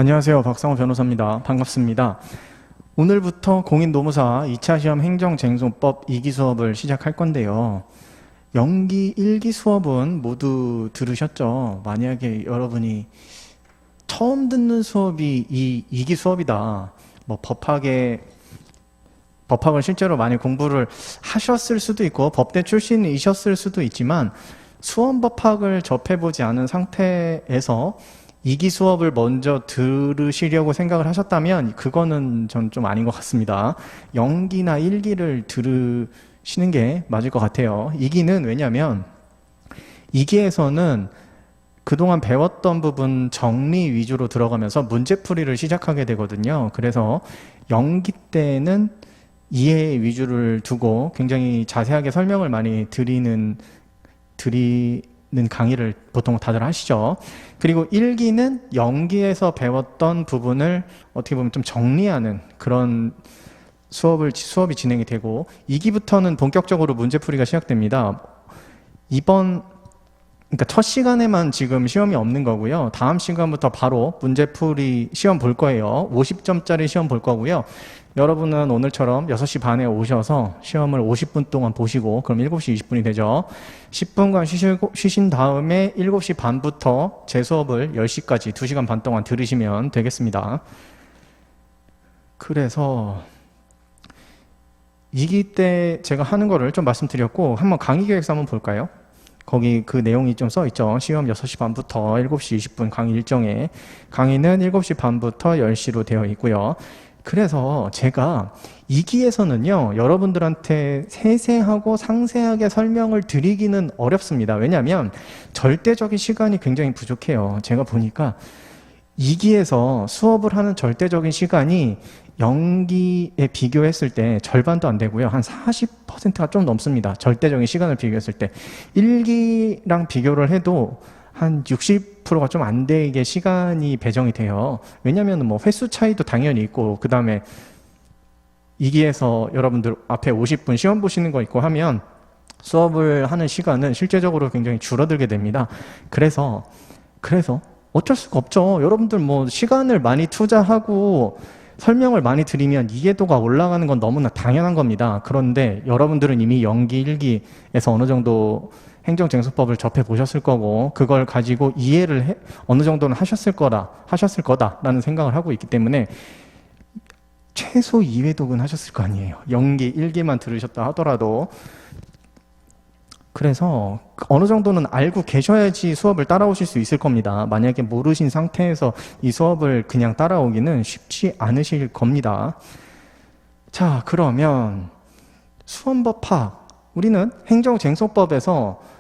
안녕하세요. 박상호 변호사입니다. 반갑습니다. 오늘부터 공인노무사 2차 시험 행정쟁송법 2기 수업을 시작할 건데요. 연기 1기 수업은 모두 들으셨죠? 만약에 여러분이 처음 듣는 수업이 이 2기 수업이다. 법학을 실제로 많이 공부를 하셨을 수도 있고 법대 출신이셨을 수도 있지만 수험법학을 접해보지 않은 상태에서 2기 수업을 먼저 들으시려고 생각을 하셨다면 그거는 전 좀 아닌 것 같습니다. 0기나 1기를 들으시는 게 맞을 것 같아요. 2기는 왜냐하면 2기에서는 그동안 배웠던 부분 정리 위주로 들어가면서 문제풀이를 시작하게 되거든요. 그래서 0기 때는 이해 위주를 두고 굉장히 자세하게 설명을 많이 드리는 강의를 보통 다들 하시죠. 그리고 1기는 0기에서 배웠던 부분을 어떻게 보면 좀 정리하는 그런 수업이 진행이 되고 2기부터는 본격적으로 문제풀이가 시작됩니다. 그러니까 첫 시간에만 지금 시험이 없는 거고요. 다음 시간부터 바로 문제풀이 시험 볼 거예요. 50점짜리 시험 볼 거고요. 여러분은 오늘처럼 6시 반에 오셔서 시험을 50분 동안 보시고 그럼 7시 20분이 되죠. 10분간 쉬신 다음에 7시 반부터 제 수업을 10시까지 2시간 반 동안 들으시면 되겠습니다. 그래서 2기 때 제가 하는 거를 좀 말씀드렸고 한번 강의 계획서 한번 볼까요? 거기 그 내용이 좀 써 있죠. 시험 6시 반부터 7시 20분 강의 일정에 강의는 7시 반부터 10시로 되어 있고요. 그래서 제가 2기에서는요 여러분들한테 세세하고 상세하게 설명을 드리기는 어렵습니다. 왜냐하면 절대적인 시간이 굉장히 부족해요. 제가 보니까 2기에서 수업을 하는 절대적인 시간이 0기에 비교했을 때 절반도 안 되고요. 한 40%가 좀 넘습니다. 절대적인 시간을 비교했을 때. 1기랑 비교를 해도 한 60%가 좀 안 되게 시간이 배정이 돼요. 왜냐하면 횟수 차이도 당연히 있고 그 다음에 2기에서 여러분들 앞에 50분 시험 보시는 거 있고 하면 수업을 하는 시간은 실제적으로 굉장히 줄어들게 됩니다. 그래서 어쩔 수가 없죠. 여러분들 시간을 많이 투자하고 설명을 많이 드리면 이해도가 올라가는 건 너무나 당연한 겁니다. 그런데 여러분들은 이미 0기, 1기에서 어느 정도 행정쟁송법을 접해 보셨을 거고 그걸 가지고 이해를 어느 정도는 하셨을 거다라는 생각을 하고 있기 때문에 최소 이해도는 하셨을 거 아니에요. 0기, 1기만 들으셨다 하더라도. 그래서 어느 정도는 알고 계셔야지 수업을 따라오실 수 있을 겁니다. 만약에 모르신 상태에서 이 수업을 그냥 따라오기는 쉽지 않으실 겁니다. 자, 그러면 수험법학, 우리는 행정쟁송법에서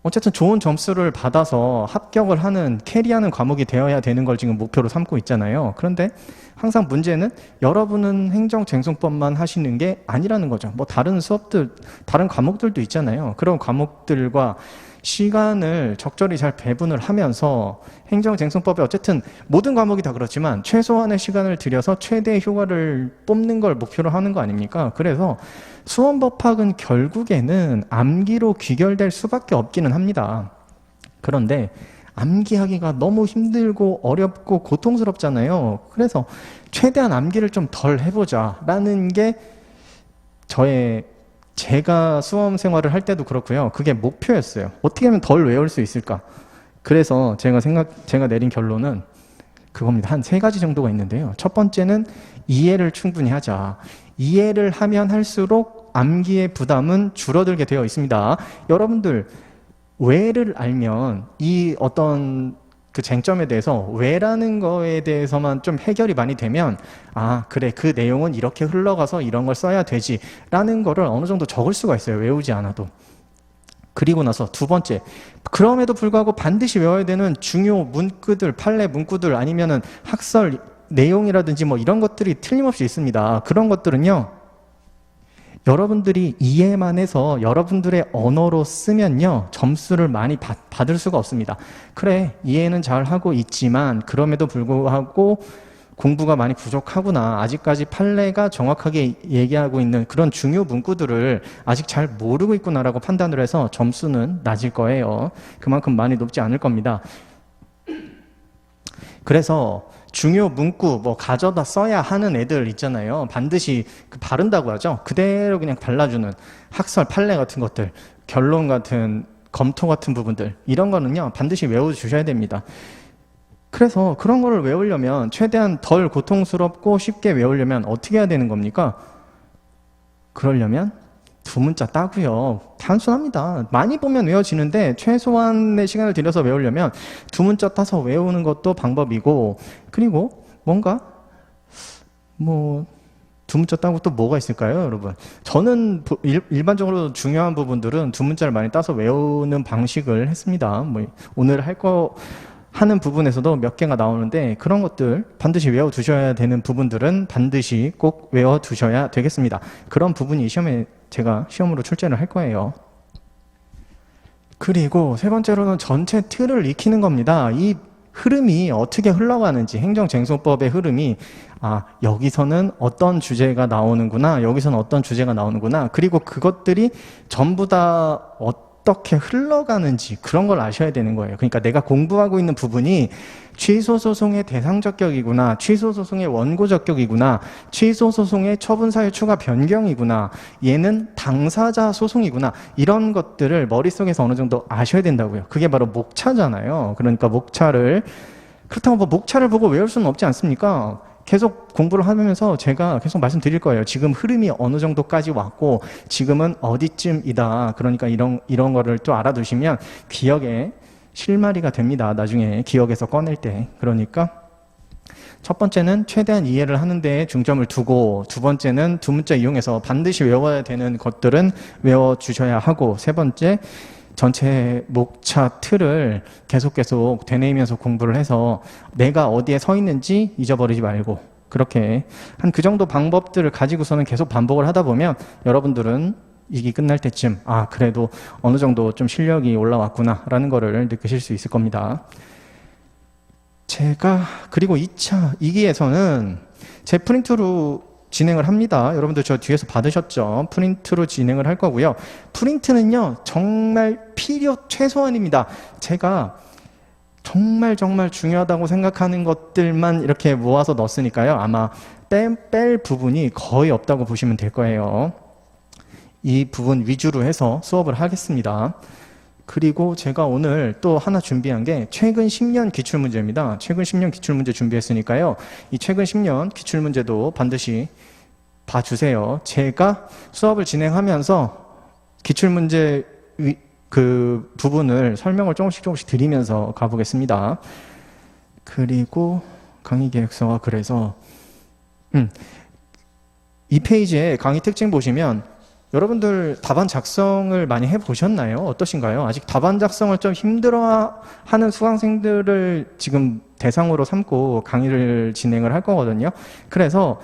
어쨌든 좋은 점수를 받아서 합격을 하는, 캐리하는 과목이 되어야 되는 걸 지금 목표로 삼고 있잖아요. 그런데 항상 문제는 여러분은 행정쟁송법만 하시는 게 아니라는 거죠. 다른 수업들, 다른 과목들도 있잖아요. 그런 과목들과 시간을 적절히 잘 배분을 하면서 행정쟁송법에 어쨌든 모든 과목이 다 그렇지만 최소한의 시간을 들여서 최대의 효과를 뽑는 걸 목표로 하는 거 아닙니까? 그래서 수험법학은 결국에는 암기로 귀결될 수밖에 없기는 합니다. 그런데 암기하기가 너무 힘들고 어렵고 고통스럽잖아요. 그래서 최대한 암기를 좀 덜 해보자 라는 게 제가 수험 생활을 할 때도 그렇고요. 그게 목표였어요. 어떻게 하면 덜 외울 수 있을까? 그래서 제가 내린 결론은 그겁니다. 한 3가지 정도가 있는데요. 첫 번째는 이해를 충분히 하자. 이해를 하면 할수록 암기의 부담은 줄어들게 되어 있습니다. 여러분들 왜를 알면 이 어떤 그 쟁점에 대해서 왜라는 거에 대해서만 좀 해결이 많이 되면 그래 그 내용은 이렇게 흘러가서 이런 걸 써야 되지 라는 거를 어느 정도 적을 수가 있어요. 외우지 않아도. 그리고 나서 두 번째, 그럼에도 불구하고 반드시 외워야 되는 중요 문구들, 판례 문구들 아니면은 학설 내용이라든지 이런 것들이 틀림없이 있습니다. 그런 것들은요 여러분들이 이해만 해서 여러분들의 언어로 쓰면요 점수를 많이 받을 수가 없습니다. 그래 이해는 잘하고 있지만 그럼에도 불구하고 공부가 많이 부족하구나, 아직까지 판례가 정확하게 얘기하고 있는 그런 중요 문구들을 아직 잘 모르고 있구나라고 판단을 해서 점수는 낮을 거예요. 그만큼 많이 높지 않을 겁니다. 그래서 중요 문구 뭐 가져다 써야 하는 애들 있잖아요. 반드시 바른다고 하죠. 그대로 그냥 발라주는 학설 판례 같은 것들, 결론 같은 검토 같은 부분들, 이런 거는요 반드시 외워주셔야 됩니다. 그래서 그런 거를 외우려면 최대한 덜 고통스럽고 쉽게 외우려면 어떻게 해야 되는 겁니까? 그러려면 두 문자 따고요. 단순합니다. 많이 보면 외워지는데 최소한의 시간을 들여서 외우려면 두 문자 따서 외우는 것도 방법이고, 그리고 뭔가 뭐 두 문자 따고 또 뭐가 있을까요, 여러분? 저는 일반적으로 중요한 부분들은 두 문자를 많이 따서 외우는 방식을 했습니다. 뭐 오늘 할 거 하는 부분에서도 몇 개가 나오는데 그런 것들 반드시 외워두셔야 되는 부분들은 반드시 꼭 외워두셔야 되겠습니다. 그런 부분이 시험에 제가 시험으로 출제를 할 거예요. 그리고 세 번째로는 전체 틀을 익히는 겁니다. 이 흐름이 어떻게 흘러가는지, 행정쟁송법의 흐름이 여기서는 어떤 주제가 나오는구나, 여기서는 어떤 주제가 나오는구나, 그리고 그것들이 전부 다 어떻게 흘러가는지 그런 걸 아셔야 되는 거예요. 그러니까 내가 공부하고 있는 부분이 취소소송의 대상적격이구나, 취소소송의 원고적격이구나, 취소소송의 처분사유 추가 변경이구나, 얘는 당사자 소송이구나, 이런 것들을 머릿속에서 어느 정도 아셔야 된다고요. 그게 바로 목차잖아요. 그러니까 목차를, 그렇다고 뭐 목차를 보고 외울 수는 없지 않습니까? 계속 공부를 하면서 제가 계속 말씀드릴 거예요. 지금 흐름이 어느 정도까지 왔고 지금은 어디쯤이다. 그러니까 이런 거를 또 알아두시면 기억에 실마리가 됩니다. 나중에 기억에서 꺼낼 때. 그러니까 첫 번째는 최대한 이해를 하는 데에 중점을 두고, 두 번째는 두 문자 이용해서 반드시 외워야 되는 것들은 외워주셔야 하고, 세 번째 전체 목차 틀을 계속 되뇌이면서 공부를 해서 내가 어디에 서 있는지 잊어버리지 말고, 그렇게 한 그 정도 방법들을 가지고서는 계속 반복을 하다 보면 여러분들은 이기 끝날 때쯤 그래도 어느 정도 좀 실력이 올라왔구나 라는 거를 느끼실 수 있을 겁니다. 그리고 2차 2기에서는 제 프린트로 진행을 합니다. 여러분들 저 뒤에서 받으셨죠? 프린트로 진행을 할 거고요. 프린트는요 정말 필요 최소한입니다. 제가 정말 중요하다고 생각하는 것들만 이렇게 모아서 넣었으니까요. 아마 뺄 부분이 거의 없다고 보시면 될 거예요. 이 부분 위주로 해서 수업을 하겠습니다. 그리고 제가 오늘 또 하나 준비한 게 최근 10년 기출문제입니다. 최근 10년 기출문제 준비했으니까요. 이 최근 10년 기출문제도 반드시 봐주세요. 제가 수업을 진행하면서 기출문제 그 부분을 설명을 조금씩 드리면서 가보겠습니다. 그리고 강의계획서가 그래서 이 페이지에 강의 특징 보시면 여러분들 답안 작성을 많이 해보셨나요? 어떠신가요? 아직 답안 작성을 좀 힘들어하는 수강생들을 지금 대상으로 삼고 강의를 진행을 할 거거든요. 그래서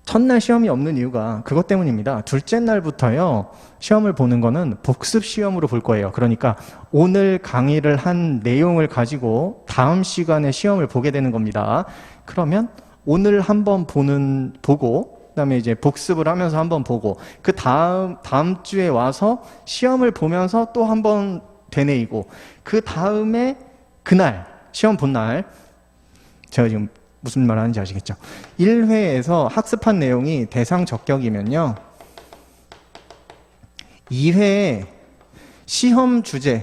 첫날 시험이 없는 이유가 그것 때문입니다. 둘째 날부터요, 시험을 보는 거는 복습 시험으로 볼 거예요. 그러니까 오늘 강의를 한 내용을 가지고 다음 시간에 시험을 보게 되는 겁니다. 그러면 오늘 한번 보고 그다음에 이제 복습을 하면서 한번 보고, 그 다음 주에 와서 시험을 보면서 또 한번 되뇌이고, 그 다음에 그날 시험 본 날, 제가 지금 무슨 말 하는지 아시겠죠? 1회에서 학습한 내용이 대상 적격이면요, 2회에 시험 주제,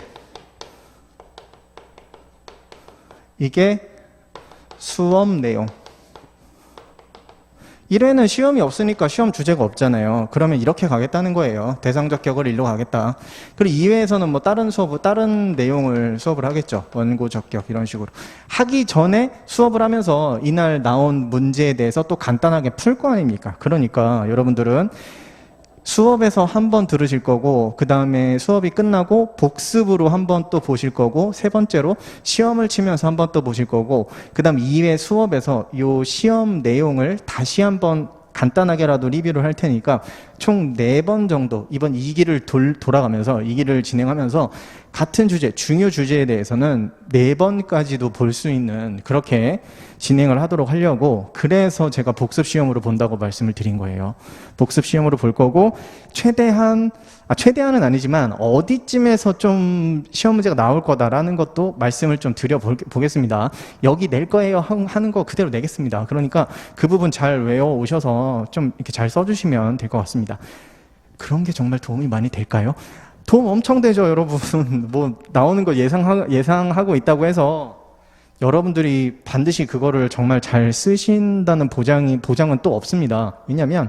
이게 수업 내용. 1회는 시험이 없으니까 시험 주제가 없잖아요. 그러면 이렇게 가겠다는 거예요. 대상 적격을 일로 가겠다. 그리고 2회에서는 뭐 다른 내용을 수업을 하겠죠. 원고 적격 이런 식으로. 하기 전에 수업을 하면서 이날 나온 문제에 대해서 또 간단하게 풀 거 아닙니까? 그러니까 여러분들은 수업에서 한 번 들으실 거고, 그 다음에 수업이 끝나고 복습으로 한 번 또 보실 거고, 세 번째로 시험을 치면서 한 번 또 보실 거고, 그 다음 2회 수업에서 요 시험 내용을 다시 한번 간단하게라도 리뷰를 할 테니까 총 4번 정도 이번 2기를 돌아가면서 2기를 진행하면서 같은 주제, 중요 주제에 대해서는 4번까지도 볼 수 있는, 그렇게 진행을 하도록 하려고, 그래서 제가 복습 시험으로 본다고 말씀을 드린 거예요. 복습 시험으로 볼 거고, 최대한 최대한은 아니지만 어디쯤에서 좀 시험 문제가 나올 거다라는 것도 말씀을 좀 드려보겠습니다. 여기 낼 거예요 하는 거 그대로 내겠습니다. 그러니까 그 부분 잘 외워오셔서 좀 이렇게 잘 써주시면 될 것 같습니다. 그런 게 정말 도움이 많이 될까요? 도움 엄청 되죠, 여러분. 뭐 나오는 거 예상하고 있다고 해서 여러분들이 반드시 그거를 정말 잘 쓰신다는 보장은 또 없습니다. 왜냐하면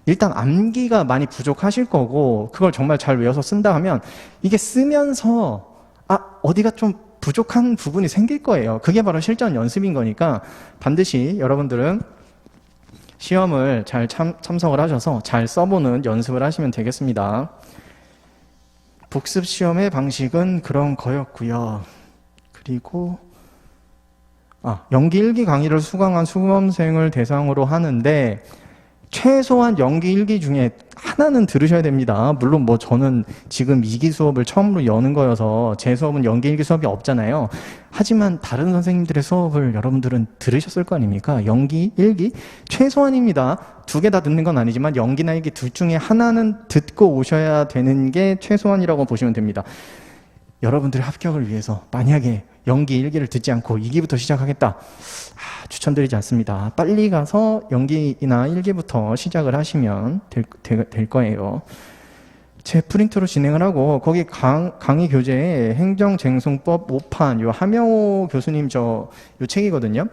일단 암기가 많이 부족하실 거고, 그걸 정말 잘 외워서 쓴다 하면 이게 쓰면서 어디가 좀 부족한 부분이 생길 거예요. 그게 바로 실전 연습인 거니까 반드시 여러분들은 시험을 잘 참석을 하셔서 잘 써보는 연습을 하시면 되겠습니다. 복습 시험의 방식은 그런 거였고요. 그리고 연기 1기 강의를 수강한 수험생을 대상으로 하는데 최소한 연기 1기 중에 하나는 들으셔야 됩니다. 물론 뭐 저는 지금 2기 수업을 처음으로 여는 거여서 제 수업은 연기 1기 수업이 없잖아요. 하지만 다른 선생님들의 수업을 여러분들은 들으셨을 거 아닙니까? 연기 1기 최소한입니다. 2개 다 듣는 건 아니지만 연기나 1기 둘 중에 하나는 듣고 오셔야 되는 게 최소한이라고 보시면 됩니다. 여러분들의 합격을 위해서 만약에 연기 1기를 듣지 않고 2기부터 시작하겠다. 추천드리지 않습니다. 빨리 가서 연기나 1기부터 시작을 하시면 될 거예요. 제 프린트로 진행을 하고 거기 강의 교재에 행정쟁송법 5판 요 하명호 교수님 요 책이거든요.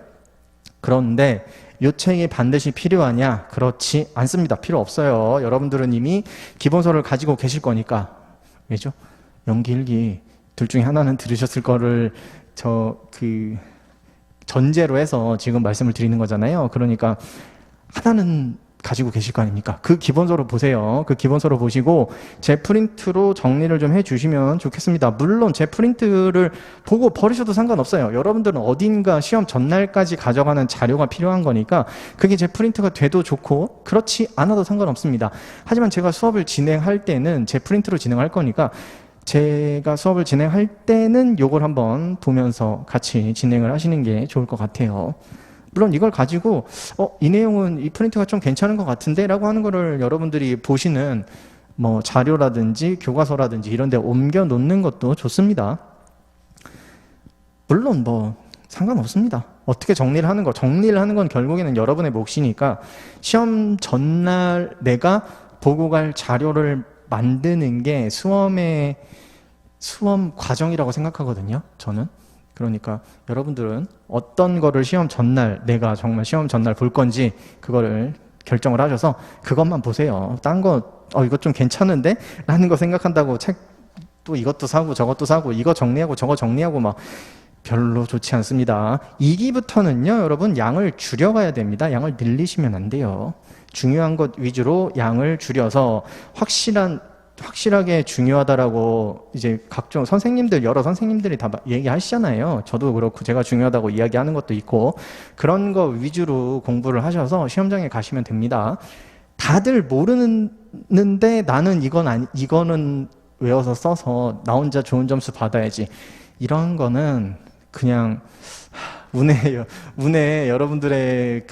그런데 요 책이 반드시 필요하냐? 그렇지 않습니다. 필요 없어요. 여러분들은 이미 기본서를 가지고 계실 거니까. 왜죠? 연기 1기 둘 중에 하나는 들으셨을 거를 전제로 해서 지금 말씀을 드리는 거잖아요. 그러니까 하나는 가지고 계실 거 아닙니까? 그 기본서로 보세요. 그 기본서로 보시고 제 프린트로 정리를 좀 해주시면 좋겠습니다. 물론 제 프린트를 보고 버리셔도 상관없어요. 여러분들은 어딘가 시험 전날까지 가져가는 자료가 필요한 거니까 그게 제 프린트가 돼도 좋고 그렇지 않아도 상관없습니다. 하지만 제가 수업을 진행할 때는 제 프린트로 진행할 거니까 제가 수업을 진행할 때는 요걸 한번 보면서 같이 진행을 하시는 게 좋을 것 같아요. 물론 이걸 가지고 이 내용은 이 프린트가 좀 괜찮은 것 같은데 라고 하는 거를 여러분들이 보시는 뭐 자료라든지 교과서라든지 이런 데 옮겨 놓는 것도 좋습니다. 물론 뭐 상관없습니다. 어떻게 정리를 하는 건 결국에는 여러분의 몫이니까 시험 전날 내가 보고 갈 자료를 만드는 게 수험 과정이라고 생각하거든요, 저는. 그러니까 여러분들은 어떤 거를 시험 전날 내가 정말 시험 전날 볼 건지 그거를 결정을 하셔서 그것만 보세요. 딴 거 이거 좀 괜찮은데? 라는 거 생각한다고 책 또 이것도 사고 저것도 사고 이거 정리하고 저거 정리하고 막 별로 좋지 않습니다. 2기부터는요 여러분 양을 줄여가야 됩니다. 양을 늘리시면 안 돼요. 중요한 것 위주로 양을 줄여서 확실하게 중요하다라고 이제 각종 여러 선생님들이 다 얘기하시잖아요. 저도 그렇고 제가 중요하다고 이야기하는 것도 있고 그런 거 위주로 공부를 하셔서 시험장에 가시면 됩니다. 다들 모르는데 나는 이거는 외워서 써서 나 혼자 좋은 점수 받아야지. 이런 거는 그냥 운에 여러분들의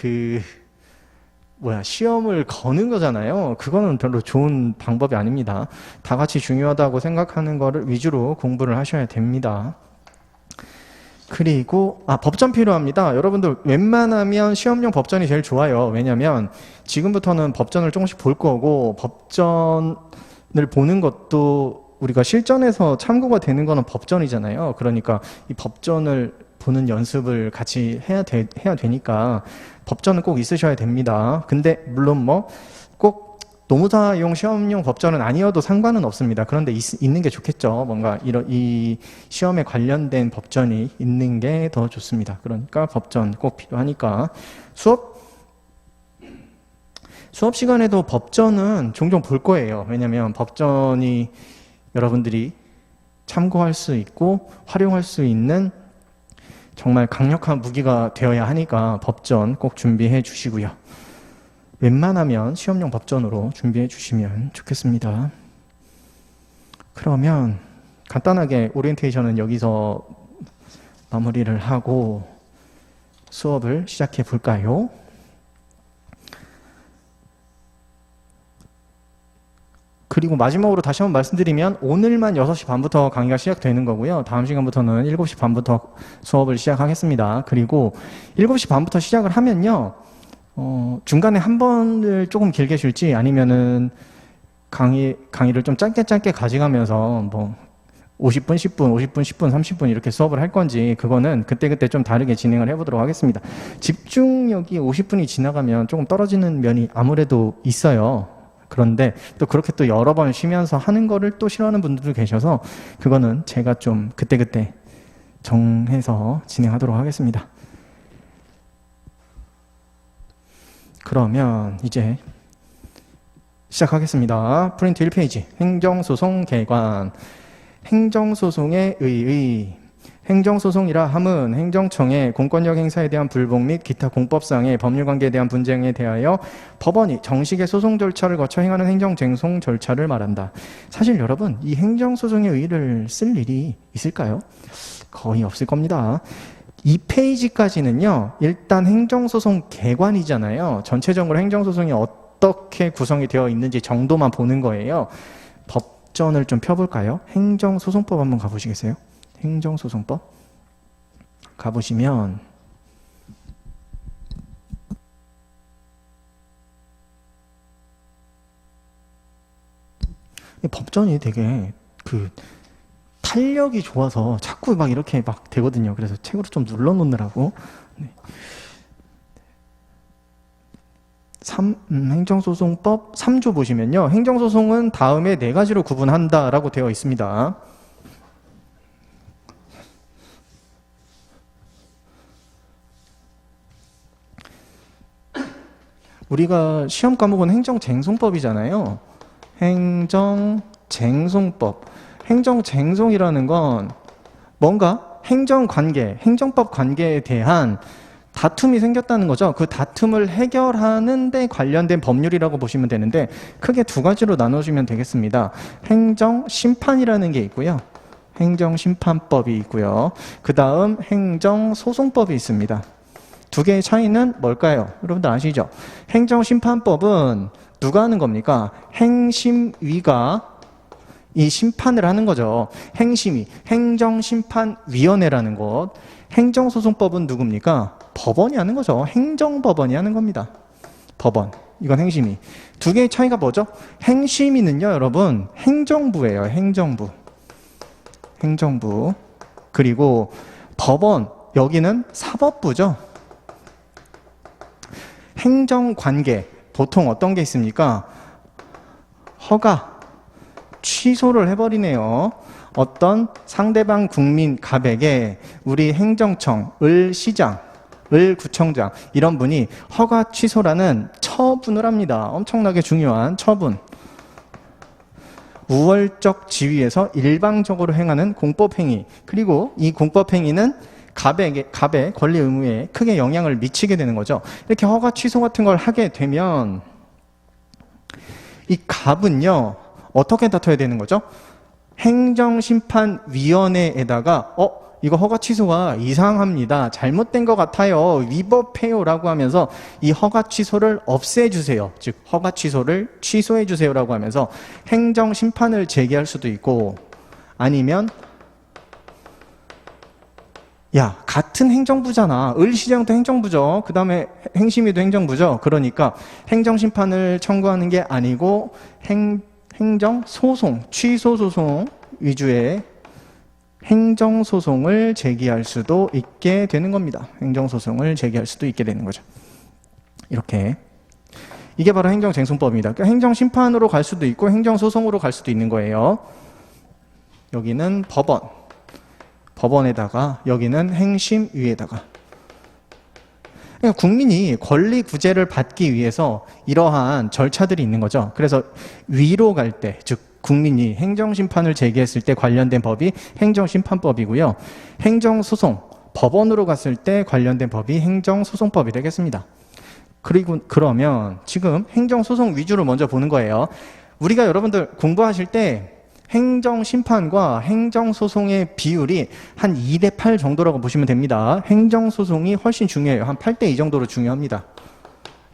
시험을 거는 거잖아요. 그거는 별로 좋은 방법이 아닙니다. 다 같이 중요하다고 생각하는 거를 위주로 공부를 하셔야 됩니다. 그리고 법전 필요합니다. 여러분들 웬만하면 시험용 법전이 제일 좋아요. 왜냐면 지금부터는 법전을 조금씩 볼 거고 법전을 보는 것도 우리가 실전에서 참고가 되는 거는 법전이잖아요. 그러니까 이 법전을 보는 연습을 같이 해야 되니까 법전은 꼭 있으셔야 됩니다. 근데 물론 꼭 노무사용 시험용 법전은 아니어도 상관은 없습니다. 그런데 있는 게 좋겠죠. 뭔가 이 시험에 관련된 법전이 있는 게 더 좋습니다. 그러니까 법전 꼭 필요하니까 수업 시간에도 법전은 종종 볼 거예요. 왜냐면 법전이 여러분들이 참고할 수 있고 활용할 수 있는 정말 강력한 무기가 되어야 하니까 법전 꼭 준비해 주시고요. 웬만하면 시험용 법전으로 준비해 주시면 좋겠습니다. 그러면 간단하게 오리엔테이션은 여기서 마무리를 하고 수업을 시작해 볼까요? 그리고 마지막으로 다시 한번 말씀드리면 오늘만 6시 반부터 강의가 시작되는 거고요. 다음 시간부터는 7시 반부터 수업을 시작하겠습니다. 그리고 7시 반부터 시작을 하면요. 중간에 한 번을 조금 길게 쉴지 아니면은 강의를 좀 짧게 가져가면서 뭐 50분, 10분, 50분, 10분, 30분 이렇게 수업을 할 건지 그거는 그때그때 좀 다르게 진행을 해보도록 하겠습니다. 집중력이 50분이 지나가면 조금 떨어지는 면이 아무래도 있어요. 그런데 또 그렇게 또 여러 번 쉬면서 하는 거를 또 싫어하는 분들도 계셔서 그거는 제가 좀 그때그때 정해서 진행하도록 하겠습니다. 그러면 이제 시작하겠습니다. 프린트 1페이지 행정소송 개관. 행정소송의 의의. 행정소송이라 함은 행정청의 공권력 행사에 대한 불복 및 기타 공법상의 법률관계에 대한 분쟁에 대하여 법원이 정식의 소송 절차를 거쳐 행하는 행정쟁송 절차를 말한다. 사실 여러분 이 행정소송의 의의를 쓸 일이 있을까요? 거의 없을 겁니다. 2페이지까지는요 일단 행정소송 개관이잖아요. 전체적으로 행정소송이 어떻게 구성이 되어 있는지 정도만 보는 거예요. 법전을 좀 펴볼까요? 행정소송법 한번 가보시겠어요? 행정소송법 가보시면 법전이 되게 탄력이 좋아서 자꾸 막 이렇게 막 되거든요. 그래서 책으로 좀 눌러 놓느라고. 네. 행정소송법 3조 보시면요. 행정소송은 다음에 4가지로 구분한다라고 되어 있습니다. 우리가 시험 과목은 행정쟁송법이잖아요. 행정쟁송법. 행정쟁송이라는 건 뭔가 행정관계, 행정법 관계에 대한 다툼이 생겼다는 거죠. 그 다툼을 해결하는 데 관련된 법률이라고 보시면 되는데 크게 2가지로 나눠주면 되겠습니다. 행정심판이라는 게 있고요. 행정심판법이 있고요. 그 다음 행정소송법이 있습니다. 2개의 차이는 뭘까요? 여러분들 아시죠? 행정심판법은 누가 하는 겁니까? 행심위가 이 심판을 하는 거죠. 행심위, 행정심판위원회라는 것. 행정소송법은 누굽니까? 법원이 하는 거죠. 행정법원이 하는 겁니다. 법원. 이건 행심위. 2개의 차이가 뭐죠? 행심위는요, 여러분, 행정부예요. 행정부. 행정부. 그리고 법원, 여기는 사법부죠. 행정관계, 보통 어떤 게 있습니까? 허가, 취소를 해버리네요. 어떤 상대방 국민 갑에게 우리 행정청, 시장, 구청장 이런 분이 허가 취소라는 처분을 합니다. 엄청나게 중요한 처분. 우월적 지위에서 일방적으로 행하는 공법행위. 그리고 이 공법행위는 갑의 권리 의무에 크게 영향을 미치게 되는 거죠. 이렇게 허가 취소 같은 걸 하게 되면 이 갑은요 어떻게 다퉈야 되는 거죠? 행정심판위원회에다가 이거 허가 취소가 이상합니다. 잘못된 것 같아요. 위법해요. 라고 하면서 이 허가 취소를 없애주세요. 즉 허가 취소를 취소해주세요. 라고 하면서 행정심판을 제기할 수도 있고 아니면 야, 같은 행정부잖아. 을시장도 행정부죠. 그 다음에 행심위도 행정부죠. 그러니까 행정심판을 청구하는 게 아니고 행정소송, 취소소송 위주의 행정소송을 제기할 수도 있게 되는 겁니다. 행정소송을 제기할 수도 있게 되는 거죠. 이렇게. 이게 바로 행정쟁송법입니다. 그러니까 행정심판으로 갈 수도 있고 행정소송으로 갈 수도 있는 거예요. 여기는 법원에다가 여기는 행심위에다가. 그러니까 국민이 권리 구제를 받기 위해서 이러한 절차들이 있는 거죠. 그래서 위로 갈 때, 즉 국민이 행정심판을 제기했을 때 관련된 법이 행정심판법이고요. 행정소송, 법원으로 갔을 때 관련된 법이 행정소송법이 되겠습니다. 그러면 지금 행정소송 위주로 먼저 보는 거예요. 우리가 여러분들 공부하실 때 행정심판과 행정소송의 비율이 한 2대8 정도라고 보시면 됩니다. 행정소송이 훨씬 중요해요. 한 8대2 정도로 중요합니다.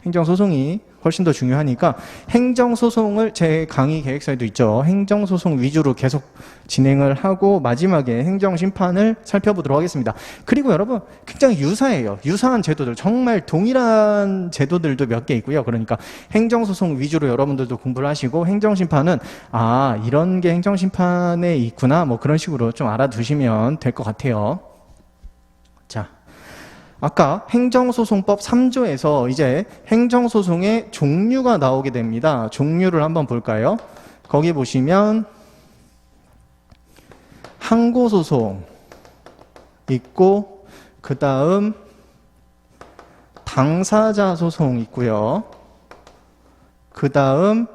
행정소송이 훨씬 더 중요하니까 행정소송을 제 강의 계획서에도 있죠. 행정소송 위주로 계속 진행을 하고 마지막에 행정심판을 살펴보도록 하겠습니다. 그리고 여러분 굉장히 유사해요. 유사한 제도들, 정말 동일한 제도들도 몇 개 있고요. 그러니까 행정소송 위주로 여러분들도 공부를 하시고 행정심판은 이런 게 행정심판에 있구나 뭐 그런 식으로 좀 알아두시면 될 것 같아요. 자, 아까 행정소송법 3조에서 이제 행정소송의 종류가 나오게 됩니다. 종류를 한번 볼까요? 거기 보시면 항고소송 있고 그 다음 당사자 소송 있고요. 그 다음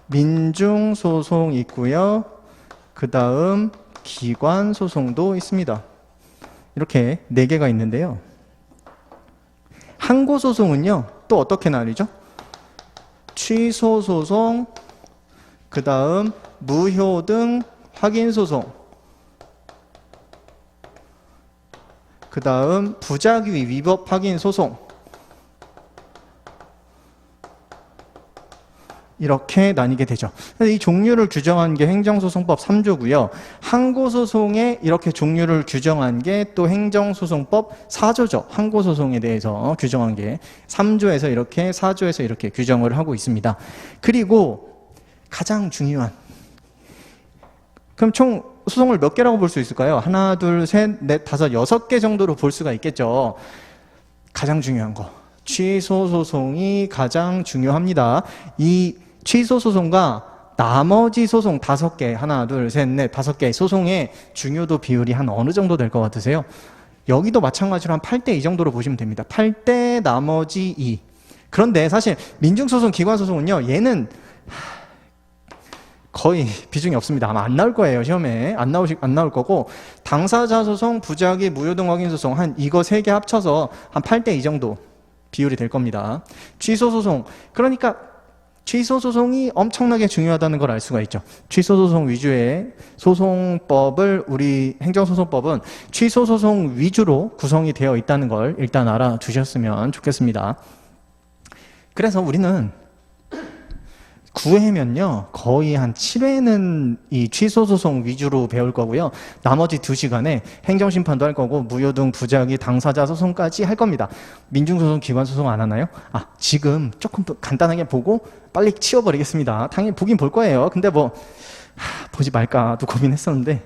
민중소송 있고요. 그 다음 기관소송도 있습니다. 이렇게 4개가 있는데요. 항고소송은요, 또 어떻게 나뉘죠? 취소소송, 그 다음 무효등 확인소송, 그 다음 부작위 위법 확인소송, 이렇게 나뉘게 되죠. 이 종류를 규정한 게 행정소송법 3조고요. 항고소송에 이렇게 종류를 규정한 게 또 행정소송법 4조죠. 항고소송에 대해서 규정한 게 3조에서 이렇게 4조에서 이렇게 규정을 하고 있습니다. 그리고 가장 중요한, 그럼 총 소송을 몇 개라고 볼 수 있을까요? 하나, 둘, 셋, 넷, 다섯, 6개 정도로 볼 수가 있겠죠. 가장 중요한 거, 취소소송이 가장 중요합니다. 이 취소소송과 나머지 소송 5개, 하나, 둘, 셋, 넷, 5개의 소송의 중요도 비율이 한 어느 정도 될 것 같으세요? 여기도 마찬가지로 한 8대 2 정도로 보시면 됩니다. 8대 나머지 2. 그런데 사실 민중소송, 기관소송은요, 얘는 거의 비중이 없습니다. 아마 안 나올 거예요, 시험에. 안 나올 거고, 당사자 소송, 부작위, 무효등 확인 소송, 한 이거 3개 합쳐서 한 8대 2 정도 비율이 될 겁니다. 취소소송. 그러니까 취소소송이 엄청나게 중요하다는 걸 알 수가 있죠. 취소소송 위주의 소송법을, 우리 행정소송법은 취소소송 위주로 구성이 되어 있다는 걸 일단 알아두셨으면 좋겠습니다. 그래서 우리는 9회면요, 거의 한 7회는 이 취소소송 위주로 배울 거고요. 나머지 2시간에 행정심판도 할 거고, 무효등, 부작위, 당사자 소송까지 할 겁니다. 민중소송, 기관소송 안 하나요? 지금 조금 더 간단하게 보고 빨리 치워버리겠습니다. 당연히 보긴 볼 거예요. 근데 보지 말까도 고민했었는데,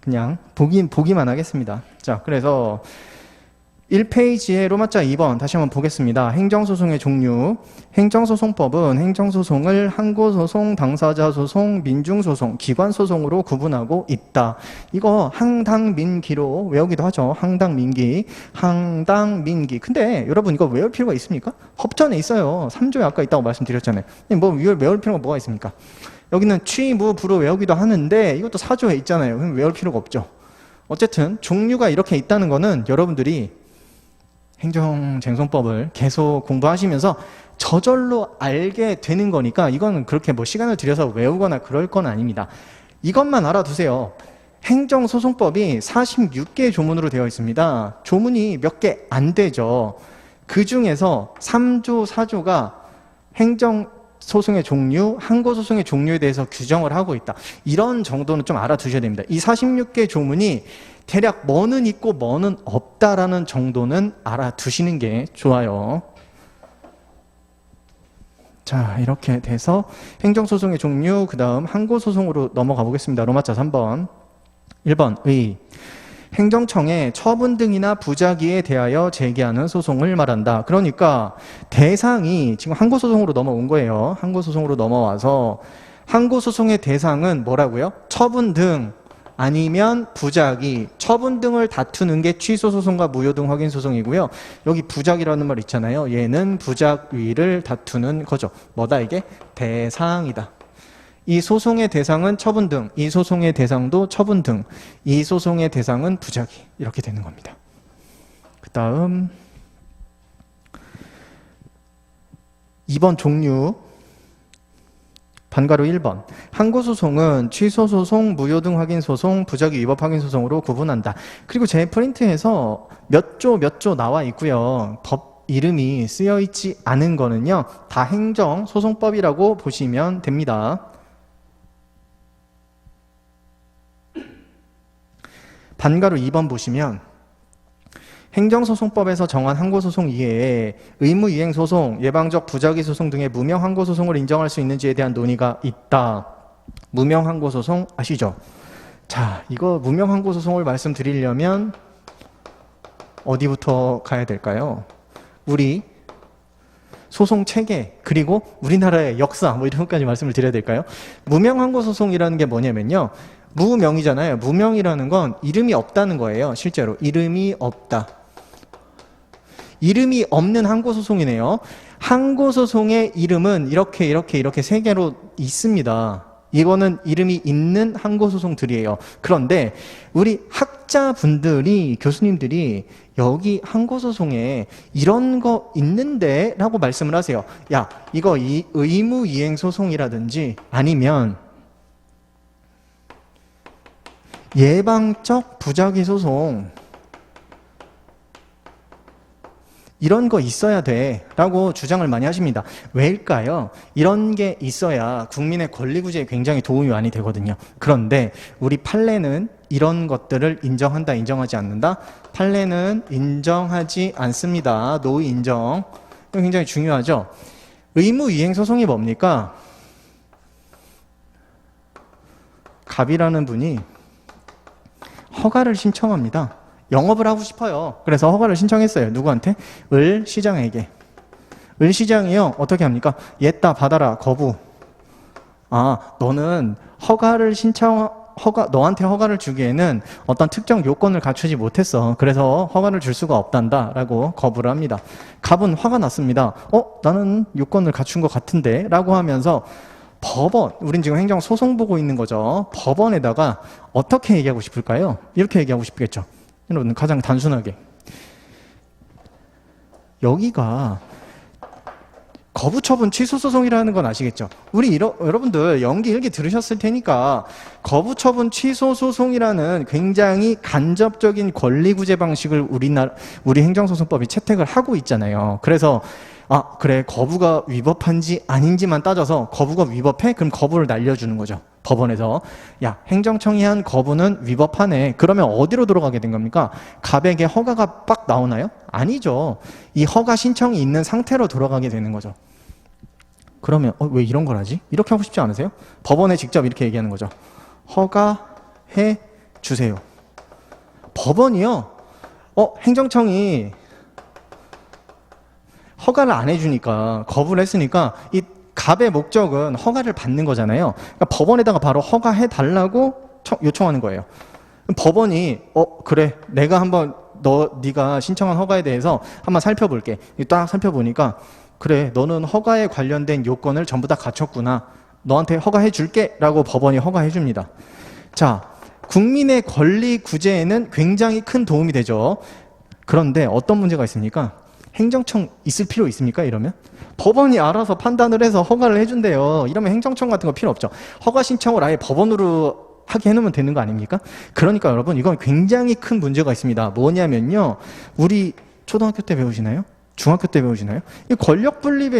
그냥 보기만 하겠습니다. 자, 그래서 1페이지에 로마자 2번 다시 한번 보겠습니다. 행정소송의 종류. 행정소송법은 행정소송을 항고소송, 당사자소송, 민중소송, 기관소송으로 구분하고 있다. 이거 항당민기로 외우기도 하죠. 항당민기. 근데 여러분 이거 외울 필요가 있습니까? 법전에 있어요. 3조에 아까 있다고 말씀드렸잖아요. 외울 필요가 뭐가 있습니까? 여기는 취, 무, 부로 외우기도 하는데 이것도 4조에 있잖아요. 그럼 외울 필요가 없죠. 어쨌든 종류가 이렇게 있다는 거는 여러분들이 행정쟁송법을 계속 공부하시면서 저절로 알게 되는 거니까 이거는 그렇게 시간을 들여서 외우거나 그럴 건 아닙니다. 이것만 알아두세요. 행정소송법이 46개의 조문으로 되어 있습니다. 조문이 몇 개 안 되죠. 그 중에서 3조, 4조가 행정소송의 종류, 항고소송의 종류에 대해서 규정을 하고 있다. 이런 정도는 좀 알아두셔야 됩니다. 이 46개 조문이 대략 뭐는 있고 뭐는 없다라는 정도는 알아두시는 게 좋아요. 자, 이렇게 돼서 행정소송의 종류, 그 다음 항고소송으로 넘어가 보겠습니다. 로마자 3번. 1번 의. 행정청의 처분 등이나 부작위에 대하여 제기하는 소송을 말한다. 그러니까 대상이 지금 항고소송으로 넘어온 거예요. 항고소송으로 넘어와서 항고소송의 대상은 뭐라고요? 처분 등 아니면 부작위, 처분 등을 다투는 게 취소소송과 무효등 확인소송이고요. 여기 부작위라는 말 있잖아요. 얘는 부작위를 다투는 거죠. 뭐다 이게? 대상이다. 이 소송의 대상은 처분 등, 이 소송의 대상도 처분 등, 이 소송의 대상은 부작위. 이렇게 되는 겁니다. 그 다음 2번 종류. 반가로 1번. 항고소송은 취소소송, 무효등 확인소송, 부작위 위법 확인소송으로 구분한다. 그리고 제 프린트에서 몇 조 나와 있고요. 이름이 쓰여 있지 않은 거는요, 다 행정소송법이라고 보시면 됩니다. 반가로 2번 보시면 행정소송법에서 정한 항고소송 이외에 의무이행소송, 예방적 부작위 소송 등의 무명 항고소송을 인정할 수 있는지에 대한 논의가 있다. 무명 항고소송 아시죠? 자, 이거 무명 항고소송을 말씀드리려면 어디부터 가야 될까요? 우리 소송 체계, 그리고 우리나라의 역사, 뭐 이런 것까지 말씀을 드려야 될까요? 무명 항고소송이라는 게 뭐냐면요, 무명이잖아요. 무명이라는 건 이름이 없다는 거예요. 실제로 이름이 없다. 이름이 없는 항고소송이네요. 항고소송의 이름은 이렇게 세 개로 있습니다. 이거는 이름이 있는 항고소송들이에요. 그런데 우리 학자분들이, 교수님들이 여기 항고소송에 이런 거 있는데 라고 말씀을 하세요. 야, 이거 의무이행소송이라든지 아니면 예방적 부작위 소송, 이런 거 있어야 돼 라고 주장을 많이 하십니다. 왜일까요? 이런 게 있어야 국민의 권리 구제에 굉장히 도움이 많이 되거든요. 그런데 우리 판례는 이런 것들을 인정한다, 인정하지 않는다? 판례는 인정하지 않습니다. 노 인정. 이거 굉장히 중요하죠. 의무이행소송이 뭡니까? 갑이라는 분이 허가를 신청합니다. 영업을 하고 싶어요. 그래서 허가를 신청했어요. 누구한테? 을 시장에게. 을 시장이요, 어떻게 합니까? 얘따 받아라, 거부. 아, 너는 너한테 허가를 주기에는 어떤 특정 요건을 갖추지 못했어. 그래서 허가를 줄 수가 없단다 라고 거부를 합니다. 갑은 화가 났습니다. 나는 요건을 갖춘 것 같은데 라고 하면서 법원, 우린 지금 행정소송 보고 있는 거죠. 법원에다가 어떻게 얘기하고 싶을까요? 이렇게 얘기하고 싶겠죠. 여러분, 가장 단순하게 여기가 거부처분 취소소송이라는 건 아시겠죠? 여러분들 연기 1기 들으셨을 테니까 거부처분 취소소송이라는 굉장히 간접적인 권리구제 방식을 우리 행정소송법이 채택을 하고 있잖아요. 그래서 그래, 거부가 위법한지 아닌지만 따져서 거부가 위법해? 그럼 거부를 날려주는 거죠. 법원에서. 야, 행정청이 한 거부는 위법하네. 그러면 어디로 들어가게 된 겁니까? 갑에게 허가가 빡 나오나요? 아니죠. 이 허가 신청이 있는 상태로 돌아가게 되는 거죠. 그러면 왜 이런 걸 하지? 이렇게 하고 싶지 않으세요? 법원에 직접 이렇게 얘기하는 거죠. 허가해 주세요. 법원이요. 행정청이 허가를 안 해주니까, 거부를 했으니까 이 갑의 목적은 허가를 받는 거잖아요. 그러니까 법원에다가 바로 허가해달라고 요청하는 거예요. 법원이 그래, 내가 한번 네가 신청한 허가에 대해서 한번 살펴볼게. 딱 살펴보니까 그래, 너는 허가에 관련된 요건을 전부 다 갖췄구나. 너한테 허가해 줄게 라고 법원이 허가해 줍니다. 자, 국민의 권리 구제에는 굉장히 큰 도움이 되죠. 그런데 어떤 문제가 있습니까? 행정청 있을 필요 있습니까? 이러면 법원이 알아서 판단을 해서 허가를 해준대요. 이러면 행정청 같은 거 필요 없죠. 허가 신청을 아예 법원으로 하게 해놓으면 되는 거 아닙니까? 그러니까 여러분, 이건 굉장히 큰 문제가 있습니다. 뭐냐면요, 우리 초등학교 때 배우시나요? 중학교 때 배우시나요? 이 권력 분립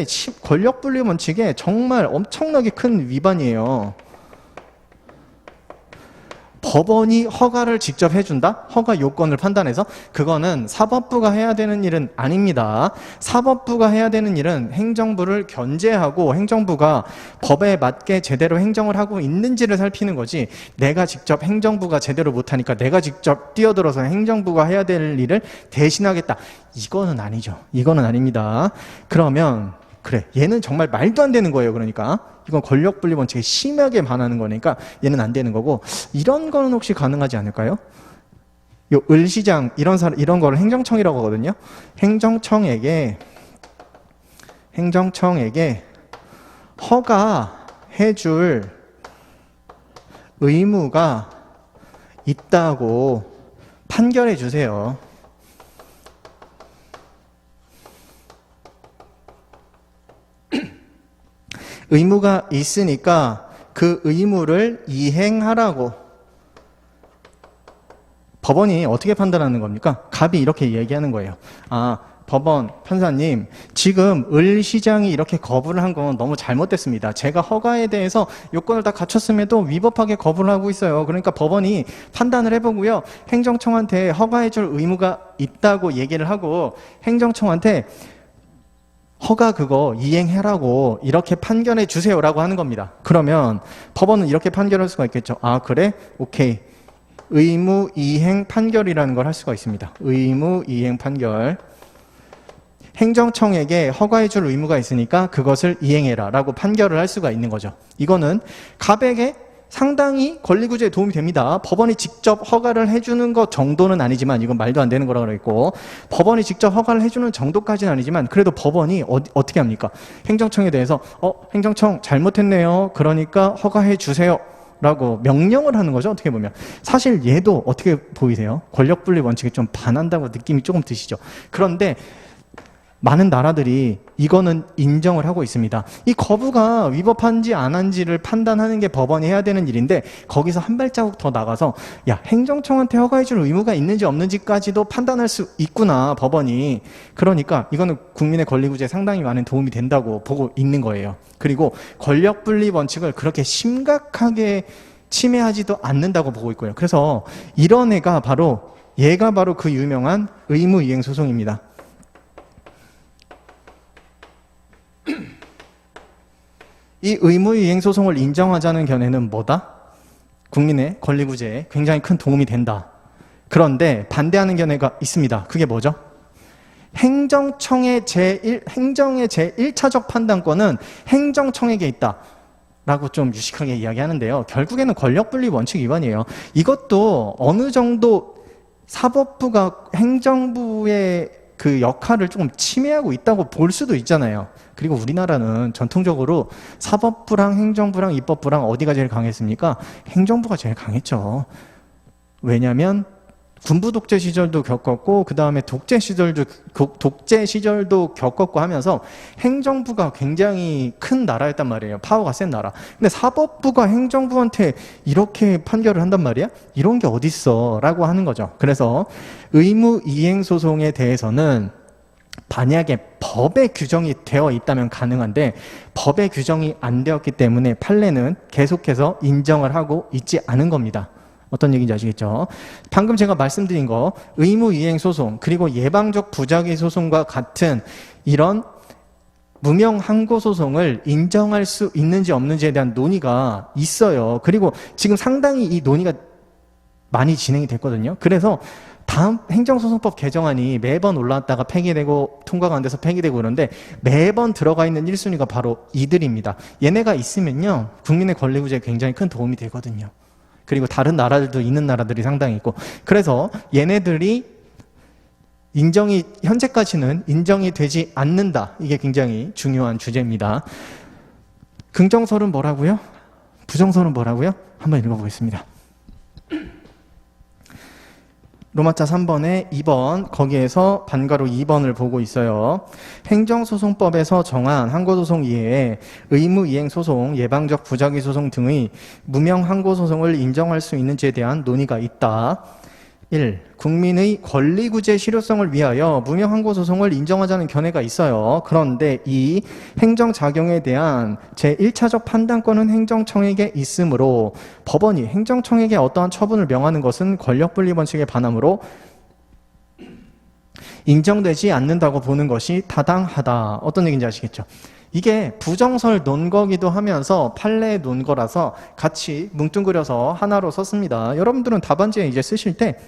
원칙에 정말 엄청나게 큰 위반이에요. 법원이 허가를 직접 해준다? 허가 요건을 판단해서? 그거는 사법부가 해야 되는 일은 아닙니다. 사법부가 해야 되는 일은 행정부를 견제하고 행정부가 법에 맞게 제대로 행정을 하고 있는지를 살피는 거지, 내가 직접 행정부가 제대로 못하니까 내가 직접 뛰어들어서 행정부가 해야 될 일을 대신하겠다. 이거는 아니죠. 이거는 아닙니다. 그러면 그래, 얘는 정말 말도 안 되는 거예요. 그러니까 이건 권력 분립 원칙에 심하게 반하는 거니까 얘는 안 되는 거고, 이런 거는 혹시 가능하지 않을까요? 요 을시장 이런 거를 행정청이라고 하거든요. 행정청에게 허가해줄 의무가 있다고 판결해 주세요. 의무가 있으니까 그 의무를 이행하라고. 법원이 어떻게 판단하는 겁니까? 갑이 이렇게 얘기하는 거예요. 법원 판사님, 지금 을 시장이 이렇게 거부를 한 건 너무 잘못됐습니다. 제가 허가에 대해서 요건을 다 갖췄음에도 위법하게 거부를 하고 있어요. 그러니까 법원이 판단을 해보고요, 행정청한테 허가해줄 의무가 있다고 얘기를 하고 행정청한테 허가 그거 이행해라고 이렇게 판결해 주세요라고 하는 겁니다. 그러면 법원은 이렇게 판결할 수가 있겠죠. 아, 그래? 오케이. 의무 이행 판결이라는 걸 할 수가 있습니다. 의무 이행 판결. 행정청에게 허가해줄 의무가 있으니까 그것을 이행해라 라고 판결을 할 수가 있는 거죠. 이거는 갑에게 상당히 권리구제에 도움이 됩니다. 법원이 직접 허가를 해주는 것 정도는 아니지만, 이건 말도 안 되는 거라고 그랬고, 법원이 직접 허가를 해주는 정도까지는 아니지만 그래도 법원이 어떻게 합니까? 행정청에 대해서 행정청 잘못했네요. 그러니까 허가해 주세요 라고 명령을 하는 거죠. 어떻게 보면 사실 얘도 어떻게 보이세요? 권력분리 원칙에 좀 반한다고 느낌이 조금 드시죠. 그런데 많은 나라들이 이거는 인정을 하고 있습니다. 이 거부가 위법한지 안 한지를 판단하는 게 법원이 해야 되는 일인데, 거기서 한 발자국 더 나가서 야, 행정청한테 허가해줄 의무가 있는지 없는지까지도 판단할 수 있구나, 법원이. 그러니까 이거는 국민의 권리구제에 상당히 많은 도움이 된다고 보고 있는 거예요. 그리고 권력분리 원칙을 그렇게 심각하게 침해하지도 않는다고 보고 있고요. 그래서 이런 얘가 바로 그 유명한 의무이행소송입니다. 이 의무이행소송을 인정하자는 견해는 뭐다? 국민의 권리구제에 굉장히 큰 도움이 된다. 그런데 반대하는 견해가 있습니다. 그게 뭐죠? 행정의 제1차적 판단권은 행정청에게 있다 라고 좀 유식하게 이야기하는데요. 결국에는 권력분리 원칙 위반이에요. 이것도 어느 정도 사법부가 행정부의 그 역할을 조금 침해하고 있다고 볼 수도 있잖아요. 그리고 우리나라는 전통적으로 사법부랑 행정부랑 입법부랑 어디가 제일 강했습니까? 행정부가 제일 강했죠. 왜냐하면 군부 독재 시절도 겪었고, 그 다음에 독재 시절도 겪었고 하면서 행정부가 굉장히 큰 나라였단 말이에요. 파워가 센 나라. 근데 사법부가 행정부한테 이렇게 판결을 한단 말이야? 이런 게 어딨어? 라고 하는 거죠. 그래서 의무 이행 소송에 대해서는 만약에 법에 규정이 되어 있다면 가능한데, 법에 규정이 안 되었기 때문에 판례는 계속해서 인정을 하고 있지 않은 겁니다. 어떤 얘기인지 아시겠죠? 방금 제가 말씀드린 거, 의무이행소송 그리고 예방적 부작위 소송과 같은 이런 무명 항고 소송을 인정할 수 있는지 없는지에 대한 논의가 있어요. 그리고 지금 상당히 이 논의가 많이 진행이 됐거든요. 그래서 다음 행정소송법 개정안이 매번 올라왔다가 폐기되고 통과가 안 돼서 폐기되고 그러는데, 매번 들어가 있는 1순위가 바로 이들입니다. 얘네가 있으면요, 국민의 권리구제에 굉장히 큰 도움이 되거든요. 그리고 다른 나라들도 있는 나라들이 상당히 있고, 그래서 얘네들이 현재까지는 인정이 되지 않는다. 이게 굉장히 중요한 주제입니다. 긍정설은 뭐라고요? 부정설은 뭐라고요? 한번 읽어보겠습니다. 로마자 3번에 2번, 거기에서 반가로 2번을 보고 있어요. 행정소송법에서 정한 항고소송 이외에 의무이행소송, 예방적 부작위 소송 등의 무명 항고소송을 인정할 수 있는지에 대한 논의가 있다. 1. 국민의 권리구제 실효성을 위하여 무명 항고소송을 인정하자는 견해가 있어요. 그런데 2. 행정작용에 대한 제1차적 판단권은 행정청에게 있으므로 법원이 행정청에게 어떠한 처분을 명하는 것은 권력분리 원칙에 반하므로 인정되지 않는다고 보는 것이 타당하다. 어떤 얘기인지 아시겠죠? 이게 부정설 논거기도 하면서 판례 논거라서 같이 뭉뚱그려서 하나로 썼습니다. 여러분들은 답안지에 이제 쓰실 때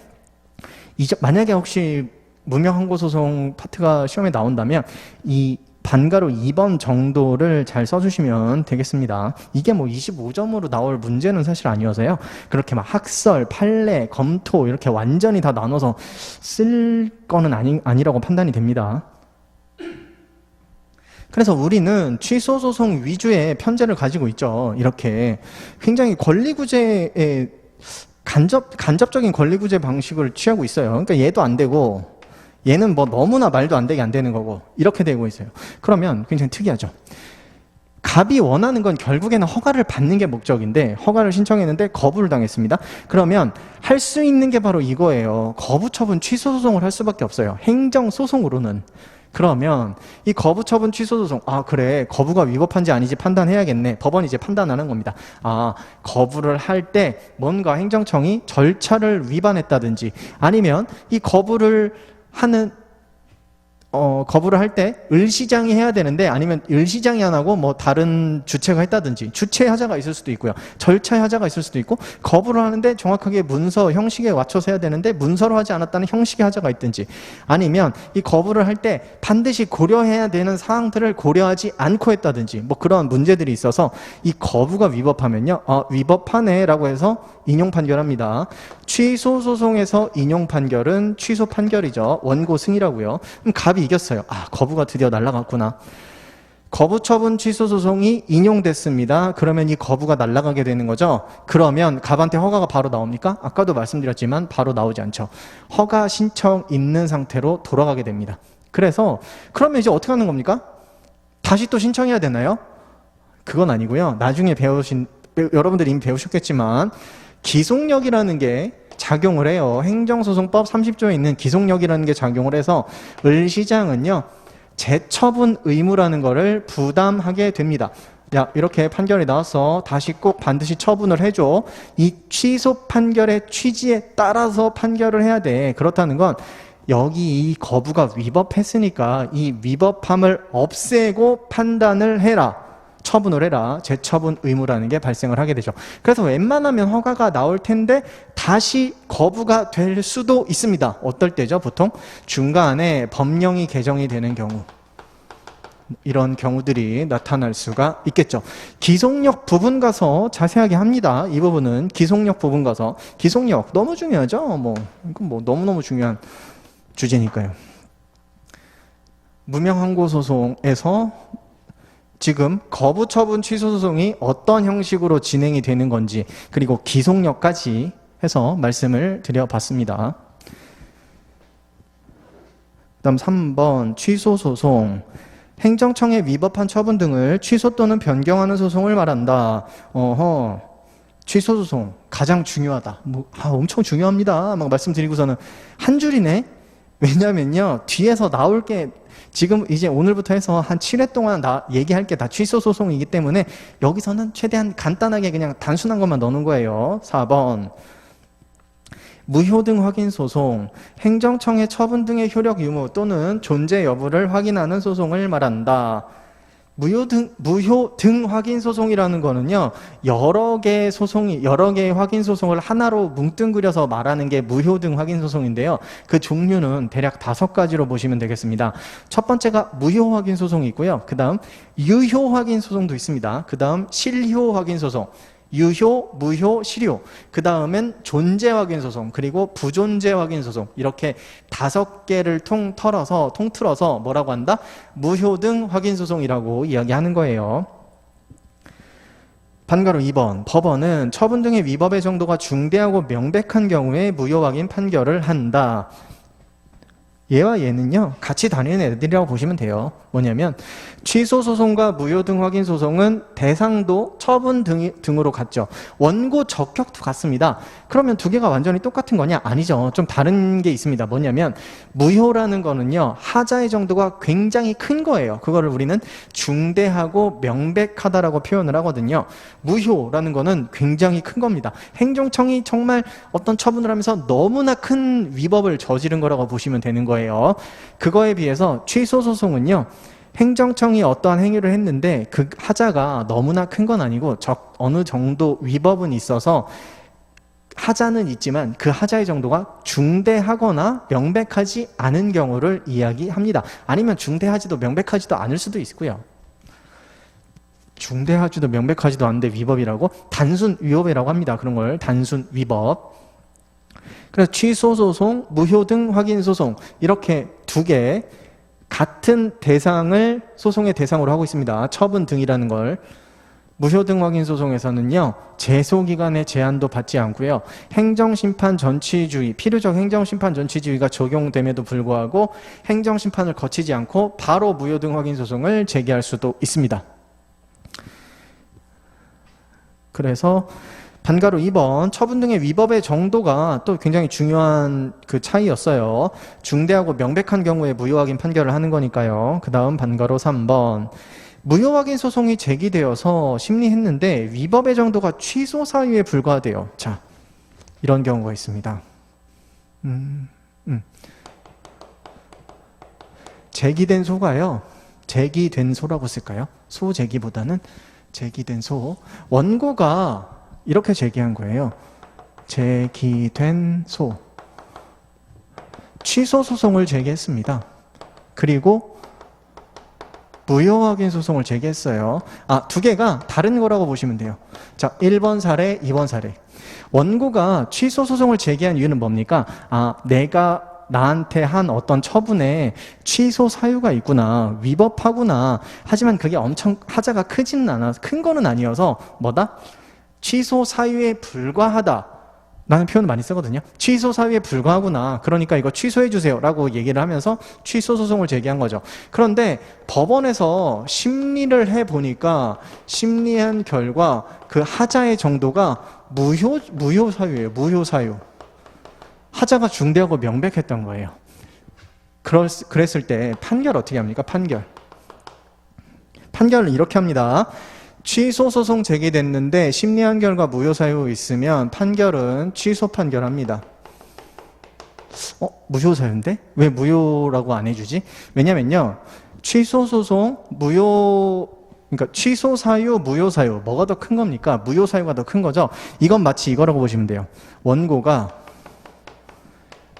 만약에 혹시 무명 항고소송 파트가 시험에 나온다면 이 반가로 2번 정도를 잘 써주시면 되겠습니다. 이게 뭐 25점으로 나올 문제는 사실 아니어서요. 그렇게 막 학설, 판례, 검토 이렇게 완전히 다 나눠서 쓸 거는 아니라고 판단이 됩니다. 그래서 우리는 취소소송 위주의 편제를 가지고 있죠. 이렇게 굉장히 권리구제에 간접적인 권리구제 방식을 취하고 있어요. 그러니까 얘도 안 되고 얘는 뭐 너무나 말도 안 되게 안 되는 거고 이렇게 되고 있어요. 그러면 굉장히 특이하죠. 갑이 원하는 건 결국에는 허가를 받는 게 목적인데 허가를 신청했는데 거부를 당했습니다. 그러면 할 수 있는 게 바로 이거예요. 거부처분 취소 소송을 할 수밖에 없어요. 행정소송으로는. 그러면 이 거부처분 취소 소송, 아 그래 거부가 위법한지 아닌지 판단해야겠네. 법원이 이제 판단하는 겁니다. 아 거부를 할 때 뭔가 행정청이 절차를 위반했다든지 아니면 이 거부를 할 때 을시장이 해야 되는데 아니면 을시장이 안 하고 뭐 다른 주체가 했다든지 주체 하자가 있을 수도 있고요. 절차의 하자가 있을 수도 있고 거부를 하는데 정확하게 문서 형식에 맞춰서 해야 되는데 문서로 하지 않았다는 형식의 하자가 있든지 아니면 이 거부를 할 때 반드시 고려해야 되는 사항들을 고려하지 않고 했다든지 뭐 그런 문제들이 있어서 이 거부가 위법하면요. 위법하네 라고 해서 인용 판결합니다. 취소 소송에서 인용 판결은 취소 판결이죠. 원고 승이라고요. 그럼 갑이 이겼어요. 아 거부가 드디어 날아갔구나. 거부처분 취소 소송이 인용됐습니다. 그러면 이 거부가 날아가게 되는 거죠. 그러면 갑한테 허가가 바로 나옵니까? 아까도 말씀드렸지만 바로 나오지 않죠. 허가 신청 있는 상태로 돌아가게 됩니다. 그래서 그러면 이제 어떻게 하는 겁니까? 다시 또 신청해야 되나요? 그건 아니고요. 나중에 여러분들이 이미 배우셨겠지만 기속력이라는 게 작용을 해요. 행정소송법 30조에 있는 기속력이라는 게 작용을 해서 을시장은요 재처분 의무라는 거를 부담하게 됩니다. 야 이렇게 판결이 나와서 다시 꼭 반드시 처분을 해줘. 이 취소 판결의 취지에 따라서 판결을 해야 돼. 그렇다는 건 여기 이 거부가 위법했으니까 이 위법함을 없애고 판단을 해라. 처분을 해라. 재처분 의무라는 게 발생을 하게 되죠. 그래서 웬만하면 허가가 나올 텐데 다시 거부가 될 수도 있습니다. 어떨 때죠? 보통 중간에 법령이 개정이 되는 경우 이런 경우들이 나타날 수가 있겠죠. 기속력 부분 가서 자세하게 합니다. 이 부분은 기속력 부분 가서 기속력 너무 중요하죠. 이건 너무너무 중요한 주제니까요. 무명항고소송에서 지금 거부처분 취소소송이 어떤 형식으로 진행이 되는 건지 그리고 기속력까지 해서 말씀을 드려봤습니다. 다음 3번 취소소송. 행정청의 위법한 처분 등을 취소 또는 변경하는 소송을 말한다. 취소소송 가장 중요하다. 엄청 중요합니다. 막 말씀드리고서는 한 줄이네. 왜냐면요 뒤에서 나올 게 지금 이제 오늘부터 해서 한 7회 동안 얘기할 게 다 취소 소송이기 때문에 여기서는 최대한 간단하게 그냥 단순한 것만 넣는 거예요. 4번 무효 등 확인 소송. 행정청의 처분 등의 효력 유무 또는 존재 여부를 확인하는 소송을 말한다. 무효 등 확인 소송이라는 거는요, 여러 개의 확인 소송을 하나로 뭉뚱그려서 말하는 게 무효 등 확인 소송인데요. 그 종류는 대략 5가지로 보시면 되겠습니다. 첫 번째가 무효 확인 소송이 있고요. 그 다음 유효 확인 소송도 있습니다. 그 다음 실효 확인 소송. 유효, 무효, 실효. 그 다음엔 존재 확인 소송, 그리고 부존재 확인 소송. 이렇게 5개를 통틀어서 뭐라고 한다? 무효 등 확인 소송이라고 이야기하는 거예요. 반가로 2번. 법원은 처분 등의 위법의 정도가 중대하고 명백한 경우에 무효 확인 판결을 한다. 얘와 얘는요 같이 다니는 애들이라고 보시면 돼요. 뭐냐면 취소소송과 무효 등 확인 소송은 대상도 처분 등으로 같죠. 원고 적격도 같습니다. 그러면 두 개가 완전히 똑같은 거냐? 아니죠. 좀 다른 게 있습니다. 뭐냐면 무효라는 거는요 하자의 정도가 굉장히 큰 거예요. 그거를 우리는 중대하고 명백하다라고 표현을 하거든요. 무효라는 거는 굉장히 큰 겁니다. 행정청이 정말 어떤 처분을 하면서 너무나 큰 위법을 저지른 거라고 보시면 되는 거예요. 그거에 비해서 취소소송은요 행정청이 어떠한 행위를 했는데 그 하자가 너무나 큰 건 아니고 어느 정도 위법은 있어서 하자는 있지만 그 하자의 정도가 중대하거나 명백하지 않은 경우를 이야기합니다. 아니면 중대하지도 명백하지도 않을 수도 있고요. 중대하지도 명백하지도 않은데 위법이라고? 단순 위법이라고 합니다. 그런 걸 단순 위법. 그래서 취소소송, 무효 등 확인소송 이렇게 2개 같은 대상을 소송의 대상으로 하고 있습니다. 처분 등이라는 걸. 무효 등 확인 소송에서는요 제소기간의 제한도 받지 않고요 행정심판 전치주의, 필요적 행정심판 전치주의가 적용됨에도 불구하고 행정심판을 거치지 않고 바로 무효 등 확인 소송을 제기할 수도 있습니다. 그래서 반가로 2번 처분 등의 위법의 정도가 또 굉장히 중요한 그 차이였어요. 중대하고 명백한 경우에 무효확인 판결을 하는 거니까요. 그 다음 반가로 3번 무효확인 소송이 제기되어서 심리했는데 위법의 정도가 취소 사유에 불과하대요. 자, 이런 경우가 있습니다. 제기된 소가요. 제기된 소라고 쓸까요? 소제기보다는 제기된 소. 원고가 이렇게 제기한 거예요. 제기된 소. 취소 소송을 제기했습니다. 그리고 무효확인 소송을 제기했어요. 두 개가 다른 거라고 보시면 돼요. 자, 1번 사례, 2번 사례. 원고가 취소 소송을 제기한 이유는 뭡니까? 내가 나한테 한 어떤 처분에 취소 사유가 있구나, 위법하구나. 하지만 그게 엄청 하자가 크지는 않아서, 큰 거는 아니어서 뭐다? 취소 사유에 불과하다 라는 표현을 많이 쓰거든요. 취소 사유에 불과하구나, 그러니까 이거 취소해 주세요 라고 얘기를 하면서 취소 소송을 제기한 거죠. 그런데 법원에서 심리를 해보니까 심리한 결과 그 하자의 정도가 무효 사유예요. 무효 사유. 하자가 중대하고 명백했던 거예요. 그랬을 때 판결 어떻게 합니까? 판결을 이렇게 합니다. 취소 소송 제기됐는데 심리한 결과 무효 사유 있으면 판결은 취소 판결합니다. 무효 사유인데? 왜 무효라고 안 해주지? 왜냐면요, 취소 소송, 그러니까 취소 사유, 무효 사유, 뭐가 더 큰 겁니까? 무효 사유가 더 큰 거죠? 이건 마치 이거라고 보시면 돼요. 원고가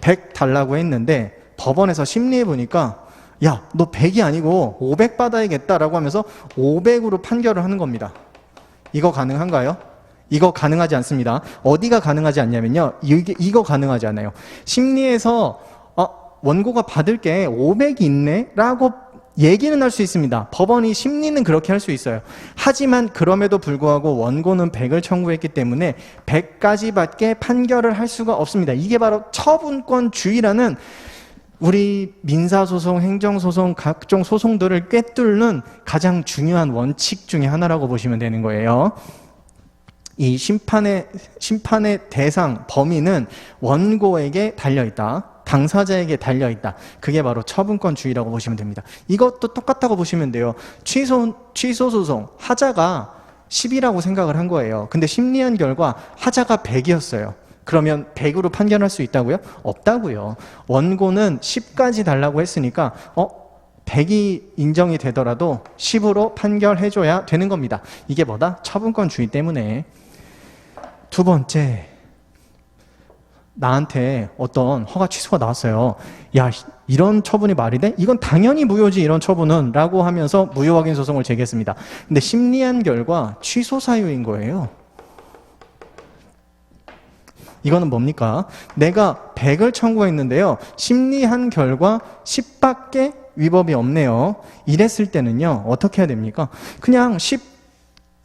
100 달라고 했는데 법원에서 심리해 보니까 야, 너 100이 아니고 500 받아야겠다라고 하면서 500으로 판결을 하는 겁니다. 이거 가능한가요? 이거 가능하지 않습니다. 어디가 가능하지 않냐면요, 이거 가능하지 않아요. 심리에서 원고가 받을 게 500이 있네 라고 얘기는 할 수 있습니다. 법원이 심리는 그렇게 할 수 있어요. 하지만 그럼에도 불구하고 원고는 100을 청구했기 때문에 100까지 밖에 판결을 할 수가 없습니다. 이게 바로 처분권주의라는 우리 민사소송, 행정소송, 각종 소송들을 꿰뚫는 가장 중요한 원칙 중에 하나라고 보시면 되는 거예요. 이 심판의 대상, 범위는 원고에게 달려있다. 당사자에게 달려있다. 그게 바로 처분권주의라고 보시면 됩니다. 이것도 똑같다고 보시면 돼요. 취소 소송, 하자가 10이라고 생각을 한 거예요. 근데 심리한 결과 하자가 100이었어요. 그러면 100으로 판결할 수 있다고요? 없다고요. 원고는 10까지 달라고 했으니까 100이 인정이 되더라도 10으로 판결해줘야 되는 겁니다. 이게 뭐다? 처분권주의 때문에. 두 번째, 나한테 어떤 허가 취소가 나왔어요. 야, 이런 처분이 말이 돼? 이건 당연히 무효지, 이런 처분은 라고 하면서 무효확인 소송을 제기했습니다. 근데 심리한 결과 취소 사유인 거예요. 이거는 뭡니까? 내가 100을 청구했는데요, 심리한 결과 10밖에 위법이 없네요. 이랬을 때는요, 어떻게 해야 됩니까? 그냥 10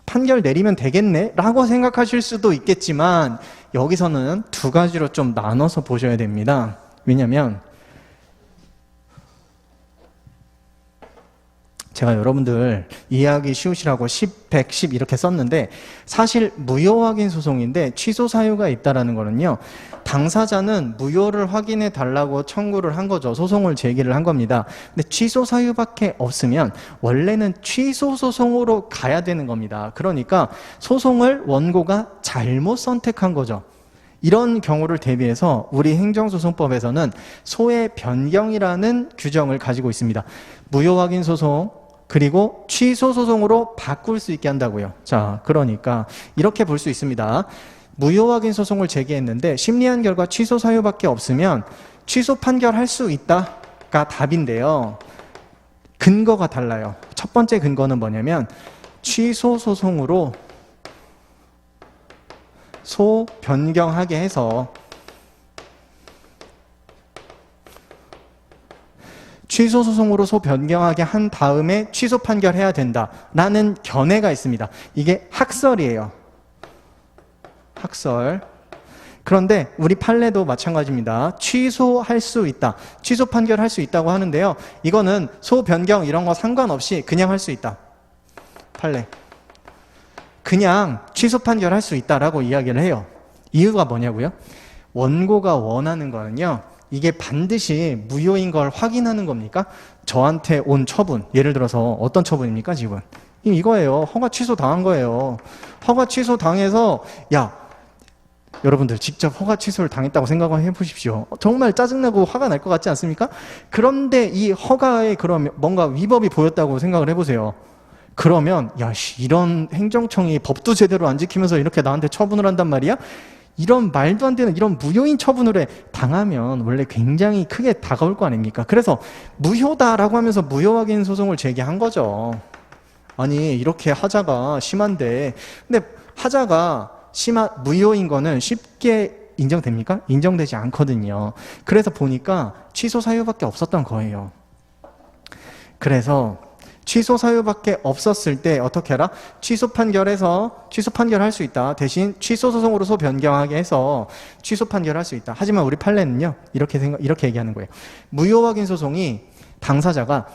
판결 내리면 되겠네 라고 생각하실 수도 있겠지만, 여기서는 두 가지로 좀 나눠서 보셔야 됩니다. 왜냐면 제가 여러분들 이해하기 쉬우시라고 10, 100, 10 이렇게 썼는데, 사실 무효확인 소송인데 취소 사유가 있다는 거는요, 당사자는 무효를 확인해 달라고 청구를 한 거죠. 소송을 제기를 한 겁니다. 근데 취소 사유밖에 없으면 원래는 취소 소송으로 가야 되는 겁니다. 그러니까 소송을 원고가 잘못 선택한 거죠. 이런 경우를 대비해서 우리 행정소송법에서는 소의 변경이라는 규정을 가지고 있습니다. 무효확인 소송, 그리고 취소 소송으로 바꿀 수 있게 한다고요. 자, 그러니까 이렇게 볼 수 있습니다. 무효확인 소송을 제기했는데 심리한 결과 취소 사유밖에 없으면 취소 판결할 수 있다가 답인데요. 근거가 달라요. 첫 번째 근거는 뭐냐면 취소 소송으로 소 변경하게 해서 취소 소송으로 소 변경하게 한 다음에 취소 판결해야 된다라는 견해가 있습니다. 이게 학설이에요. 학설. 그런데 우리 판례도 마찬가지입니다. 취소할 수 있다. 취소 판결할 수 있다고 하는데요. 이거는 소 변경 이런 거 상관없이 그냥 할 수 있다. 판례. 그냥 취소 판결할 수 있다라고 이야기를 해요. 이유가 뭐냐고요? 원고가 원하는 거는요, 이게 반드시 무효인 걸 확인하는 겁니까? 저한테 온 처분, 예를 들어서 어떤 처분입니까 지금? 이거예요. 허가 취소 당한 거예요. 허가 취소 당해서 여러분들 직접 허가 취소를 당했다고 생각을 해보십시오. 정말 짜증나고 화가 날 것 같지 않습니까? 그런데 이 허가에 그러면 뭔가 위법이 보였다고 생각을 해보세요. 그러면 이런 행정청이 법도 제대로 안 지키면서 이렇게 나한테 처분을 한단 말이야? 이런 말도 안 되는 이런 무효인 처분을 당하면 원래 굉장히 크게 다가올 거 아닙니까? 그래서 무효다라고 하면서 무효 확인 소송을 제기한 거죠. 아니 이렇게 하자가 심한데, 근데 하자가 무효인 거는 쉽게 인정됩니까? 인정되지 않거든요. 그래서 보니까 취소 사유밖에 없었던 거예요. 그래서 취소 사유밖에 없었을 때 어떻게 해라? 취소 판결할 수 있다. 대신 취소 소송으로서 변경하게 해서 취소 판결할 수 있다. 하지만 우리 판례는요, 이렇게 얘기하는 거예요. 무효 확인 소송이 당사자가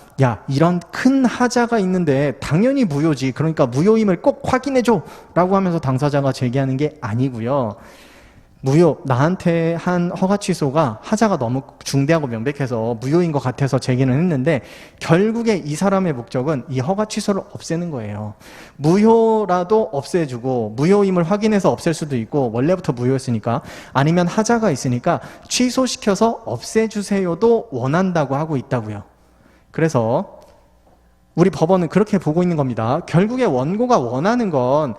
이런 큰 하자가 있는데 당연히 무효지, 그러니까 무효임을 꼭 확인해줘 라고 하면서 당사자가 제기하는 게 아니고요. 나한테 한 허가 취소가 하자가 너무 중대하고 명백해서 무효인 것 같아서 제기는 했는데, 결국에 이 사람의 목적은 이 허가 취소를 없애는 거예요. 무효라도 없애주고, 무효임을 확인해서 없앨 수도 있고, 원래부터 무효였으니까, 아니면 하자가 있으니까 취소시켜서 없애주세요도 원한다고 하고 있다고요. 그래서 우리 법원은 그렇게 보고 있는 겁니다. 결국에 원고가 원하는 건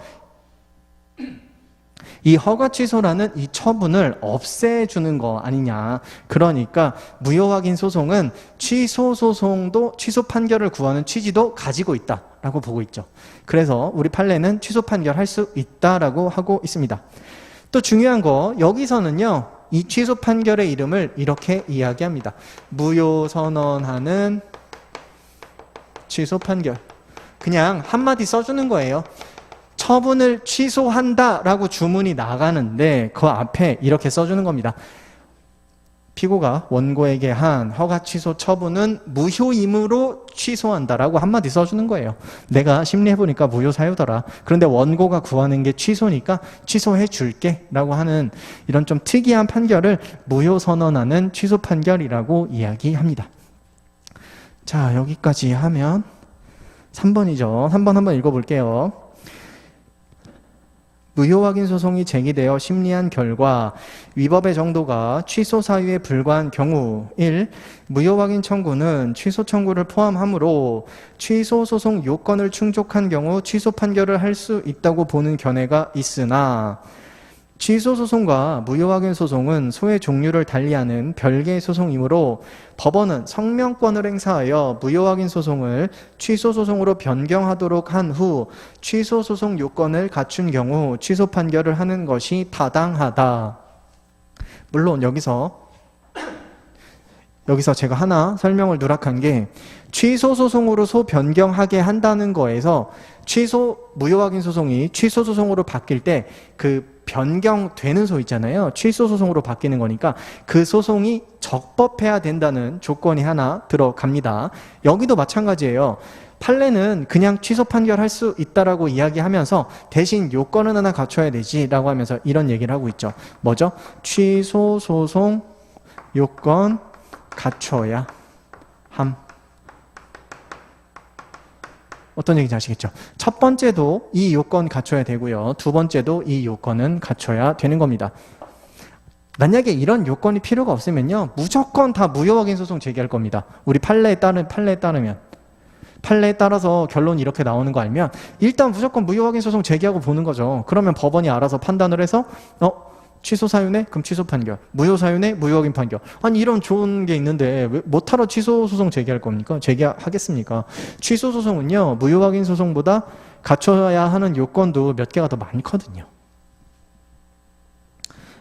이 허가 취소라는 이 처분을 없애주는 거 아니냐. 그러니까 무효 확인 소송은 취소 소송도 취소 판결을 구하는 취지도 가지고 있다라고 보고 있죠. 그래서 우리 판례는 취소 판결할 수 있다라고 하고 있습니다. 또 중요한 거, 여기서는요, 이 취소 판결의 이름을 이렇게 이야기합니다. 무효 선언하는 취소 판결. 그냥 한마디 써주는 거예요. 처분을 취소한다라고 주문이 나가는데 그 앞에 이렇게 써주는 겁니다. 피고가 원고에게 한 허가 취소 처분은 무효임으로 취소한다라고 한마디 써주는 거예요. 내가 심리해보니까 무효 사유더라. 그런데 원고가 구하는 게 취소니까 취소해 줄게 라고 하는 이런 좀 특이한 판결을 무효 선언하는 취소 판결이라고 이야기합니다. 자, 여기까지 하면 3번이죠. 3번 한번 읽어볼게요. 무효 확인 소송이 제기되어 심리한 결과 위법의 정도가 취소 사유에 불과한 경우 1. 무효 확인 청구는 취소 청구를 포함하므로 취소 소송 요건을 충족한 경우 취소 판결을 할 수 있다고 보는 견해가 있으나, 취소 소송과 무효 확인 소송은 소의 종류를 달리하는 별개의 소송이므로 법원은 성명권을 행사하여 무효 확인 소송을 취소 소송으로 변경하도록 한 후 취소 소송 요건을 갖춘 경우 취소 판결을 하는 것이 타당하다. 물론 여기서 제가 하나 설명을 누락한 게, 취소 소송으로 소 변경하게 한다는 거에서 무효 확인 소송이 취소 소송으로 바뀔 때 그 변경되는 소 있잖아요. 취소 소송으로 바뀌는 거니까 그 소송이 적법해야 된다는 조건이 하나 들어갑니다. 여기도 마찬가지예요. 판례는 그냥 취소 판결할 수 있다라고 이야기하면서 대신 요건은 하나 갖춰야 되지라고 하면서 이런 얘기를 하고 있죠. 뭐죠? 취소 소송 요건 갖춰야 함. 어떤 얘기인지 아시겠죠? 첫 번째도 이 요건 갖춰야 되고요. 두 번째도 이 요건은 갖춰야 되는 겁니다. 만약에 이런 요건이 필요가 없으면요, 무조건 다 무효 확인 소송 제기할 겁니다. 우리 판례에 따르면. 판례에 따라서 결론이 이렇게 나오는 거 알면 일단 무조건 무효 확인 소송 제기하고 보는 거죠. 그러면 법원이 알아서 판단을 해서 취소 사유네? 그럼 취소 판결. 무효 사유네? 무효 확인 판결. 아니 이런 좋은 게 있는데 왜 못하러 취소 소송 제기할 겁니까? 제기하겠습니까? 취소 소송은요, 무효 확인 소송보다 갖춰야 하는 요건도 몇 개가 더 많거든요.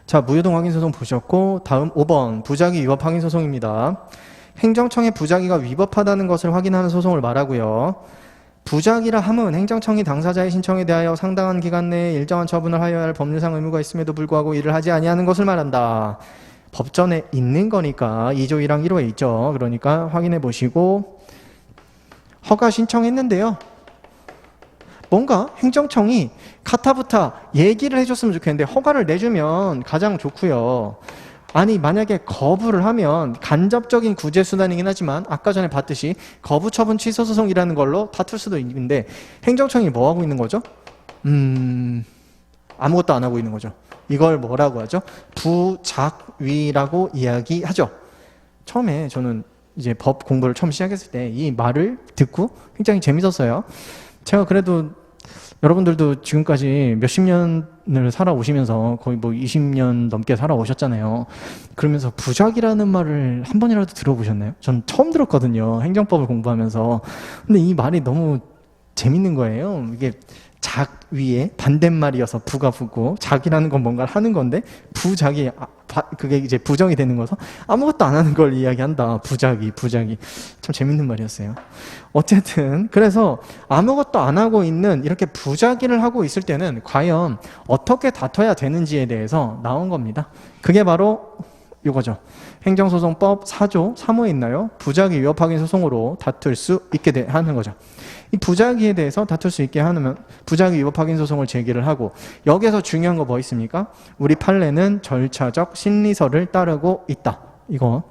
자, 무효동 확인 소송 보셨고, 다음 5번 부작위 위법 확인 소송입니다. 행정청의 부작위가 위법하다는 것을 확인하는 소송을 말하고요. 부작위라 함은 행정청이 당사자의 신청에 대하여 상당한 기간 내에 일정한 처분을 하여야 할 법률상 의무가 있음에도 불구하고 이를 하지 아니하는 것을 말한다. 법전에 있는 거니까 2조 1항 1호에 있죠. 그러니까 확인해 보시고, 허가 신청했는데요, 뭔가 행정청이 카타부타 얘기를 해줬으면 좋겠는데 허가를 내주면 가장 좋고요. 아니 만약에 거부를 하면 간접적인 구제 수단이긴 하지만 아까 전에 봤듯이 거부 처분 취소 소송이라는 걸로 다툴 수도 있는데 행정청이 뭐 하고 있는 거죠? 아무것도 안 하고 있는 거죠. 이걸 뭐라고 하죠? 부작위라고 이야기하죠. 처음에 저는 이제 법 공부를 처음 시작했을 때 이 말을 듣고 굉장히 재밌었어요. 제가 그래도 여러분들도 지금까지 몇십 년을 살아오시면서 거의 뭐 20년 넘게 살아오셨잖아요. 그러면서 부작이라는 말을 한 번이라도 들어보셨나요? 전 처음 들었거든요. 행정법을 공부하면서. 근데 이 말이 너무 재밌는 거예요. 이게 작위의 반대말이어서 부가 부고 작이라는 건 뭔가를 하는 건데 부작이 그게 이제 부정이 되는 거서 아무것도 안 하는 걸 이야기한다. 부작이 참 재밌는 말이었어요. 어쨌든 그래서 아무것도 안 하고 있는 이렇게 부작위를 하고 있을 때는 과연 어떻게 다퉈야 되는지에 대해서 나온 겁니다. 그게 바로 이거죠. 행정소송법 4조 3호에 있나요? 부작위 위협 확인 소송으로 다툴 수 있게 하는 거죠. 이 부작위에 대해서 다툴 수 있게 하면 부작위 위법 확인 소송을 제기를 하고 여기에서 중요한 거 뭐 있습니까? 우리 판례는 절차적 심리설을 따르고 있다. 이거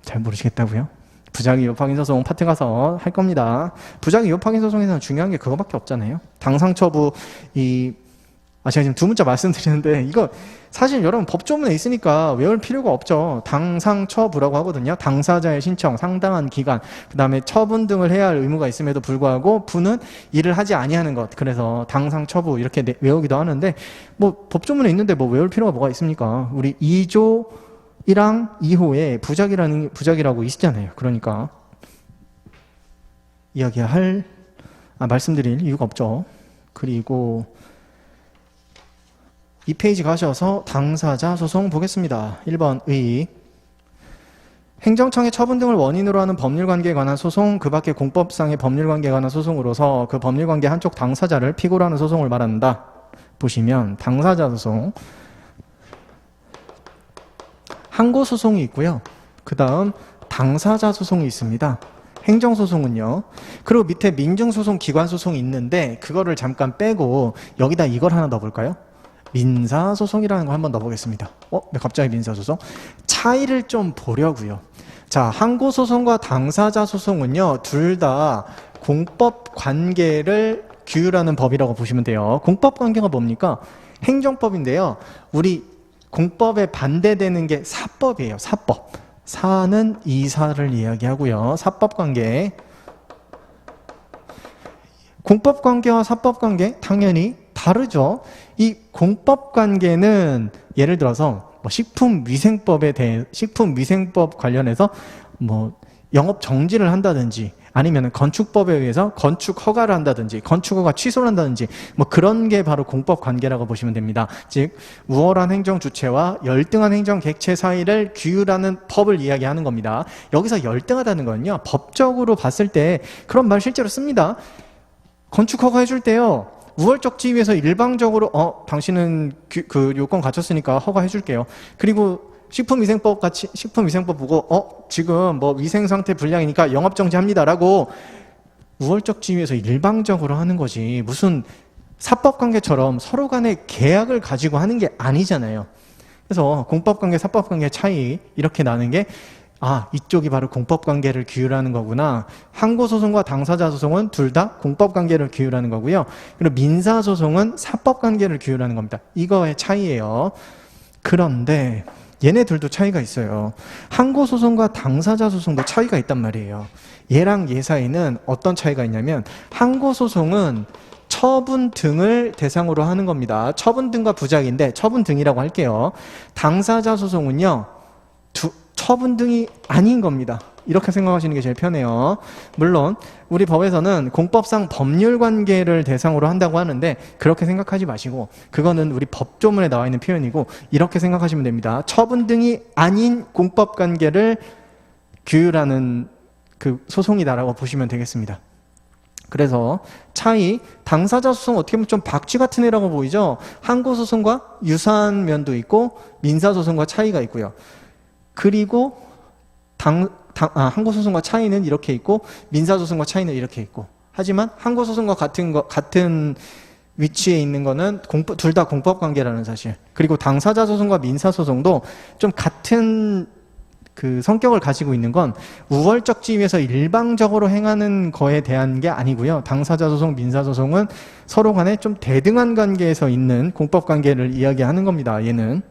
잘 모르시겠다고요? 부작위 위법 확인 소송 파트 가서 할 겁니다. 부작위 위법 확인 소송에서는 중요한 게 그거밖에 없잖아요. 당상처부 제가 지금 두 문자 말씀드리는데 이거 사실 여러분 법조문에 있으니까 외울 필요가 없죠. 당상처부라고 하거든요. 당사자의 신청, 상당한 기간, 그 다음에 처분 등을 해야 할 의무가 있음에도 불구하고 부는 일을 하지 아니하는 것. 그래서 당상처부 이렇게 외우기도 하는데 뭐 법조문에 있는데 뭐 외울 필요가 뭐가 있습니까? 우리 2조 1항 2호에 부작이라고 있잖아요. 그러니까 말씀드릴 이유가 없죠. 그리고 2페이지 가셔서 당사자 소송 보겠습니다. 1번 의 행정청의 처분 등을 원인으로 하는 법률관계에 관한 소송, 그 밖에 공법상의 법률관계에 관한 소송으로서 그 법률관계 한쪽 당사자를 피고로 하는 소송을 말한다. 보시면 당사자 소송 항고소송이 있고요. 그 다음 당사자 소송이 있습니다. 행정소송은요. 그리고 밑에 민증소송, 기관소송이 있는데 그거를 잠깐 빼고 여기다 이걸 하나 넣어볼까요? 민사소송이라는 거 한번 넣어보겠습니다. 네, 갑자기 민사소송? 차이를 좀 보려고요. 자, 항고소송과 당사자소송은요. 둘 다 공법관계를 규율하는 법이라고 보시면 돼요. 공법관계가 뭡니까? 행정법인데요. 우리 공법에 반대되는 게 사법이에요. 사법. 사는 이사를 이야기하고요. 사법관계. 공법관계와 사법관계 당연히 다르죠. 이 공법관계는 예를 들어서 뭐 식품위생법 관련해서 뭐 영업 정지를 한다든지 아니면 건축법에 의해서 건축 허가를 한다든지 건축 허가 취소를 한다든지 뭐 그런 게 바로 공법관계라고 보시면 됩니다. 즉 우월한 행정 주체와 열등한 행정 객체 사이를 규율하는 법을 이야기하는 겁니다. 여기서 열등하다는 건요. 법적으로 봤을 때 그런 말 실제로 씁니다. 건축 허가 해줄 때요. 우월적 지위에서 일방적으로 당신은 그 요건 갖췄으니까 허가해 줄게요. 그리고 식품위생법 보고 지금 뭐 위생 상태 불량이니까 영업 정지합니다라고 우월적 지위에서 일방적으로 하는 거지 무슨 사법관계처럼 서로 간에 계약을 가지고 하는 게 아니잖아요. 그래서 공법관계, 사법관계 차이 이렇게 나는 게 이쪽이 바로 공법관계를 규율하는 거구나. 항고소송과 당사자소송은 둘 다 공법관계를 규율하는 거고요. 그리고 민사소송은 사법관계를 규율하는 겁니다. 이거의 차이예요. 그런데 얘네들도 차이가 있어요. 항고소송과 당사자소송도 차이가 있단 말이에요. 얘랑 얘 사이는 어떤 차이가 있냐면 항고소송은 처분 등을 대상으로 하는 겁니다. 처분 등과 부작인데 처분 등이라고 할게요. 당사자소송은요. 처분 등이 아닌 겁니다. 이렇게 생각하시는 게 제일 편해요. 물론 우리 법에서는 공법상 법률관계를 대상으로 한다고 하는데 그렇게 생각하지 마시고 그거는 우리 법조문에 나와 있는 표현이고 이렇게 생각하시면 됩니다. 처분 등이 아닌 공법관계를 규율하는 그 소송이다라고 보시면 되겠습니다. 그래서 차이, 당사자 소송 어떻게 보면 좀 박쥐 같은 애라고 보이죠? 항고소송과 유사한 면도 있고 민사소송과 차이가 있고요. 그리고 항고소송과 차이는 이렇게 있고 민사소송과 차이는 이렇게 있고 하지만 항고소송과 같은 위치에 있는 거는 둘 다 공법관계라는 사실. 그리고 당사자 소송과 민사소송도 좀 같은 그 성격을 가지고 있는 건 우월적 지위에서 일방적으로 행하는 거에 대한 게 아니고요. 당사자 소송, 민사소송은 서로 간에 좀 대등한 관계에서 있는 공법관계를 이야기하는 겁니다. 얘는.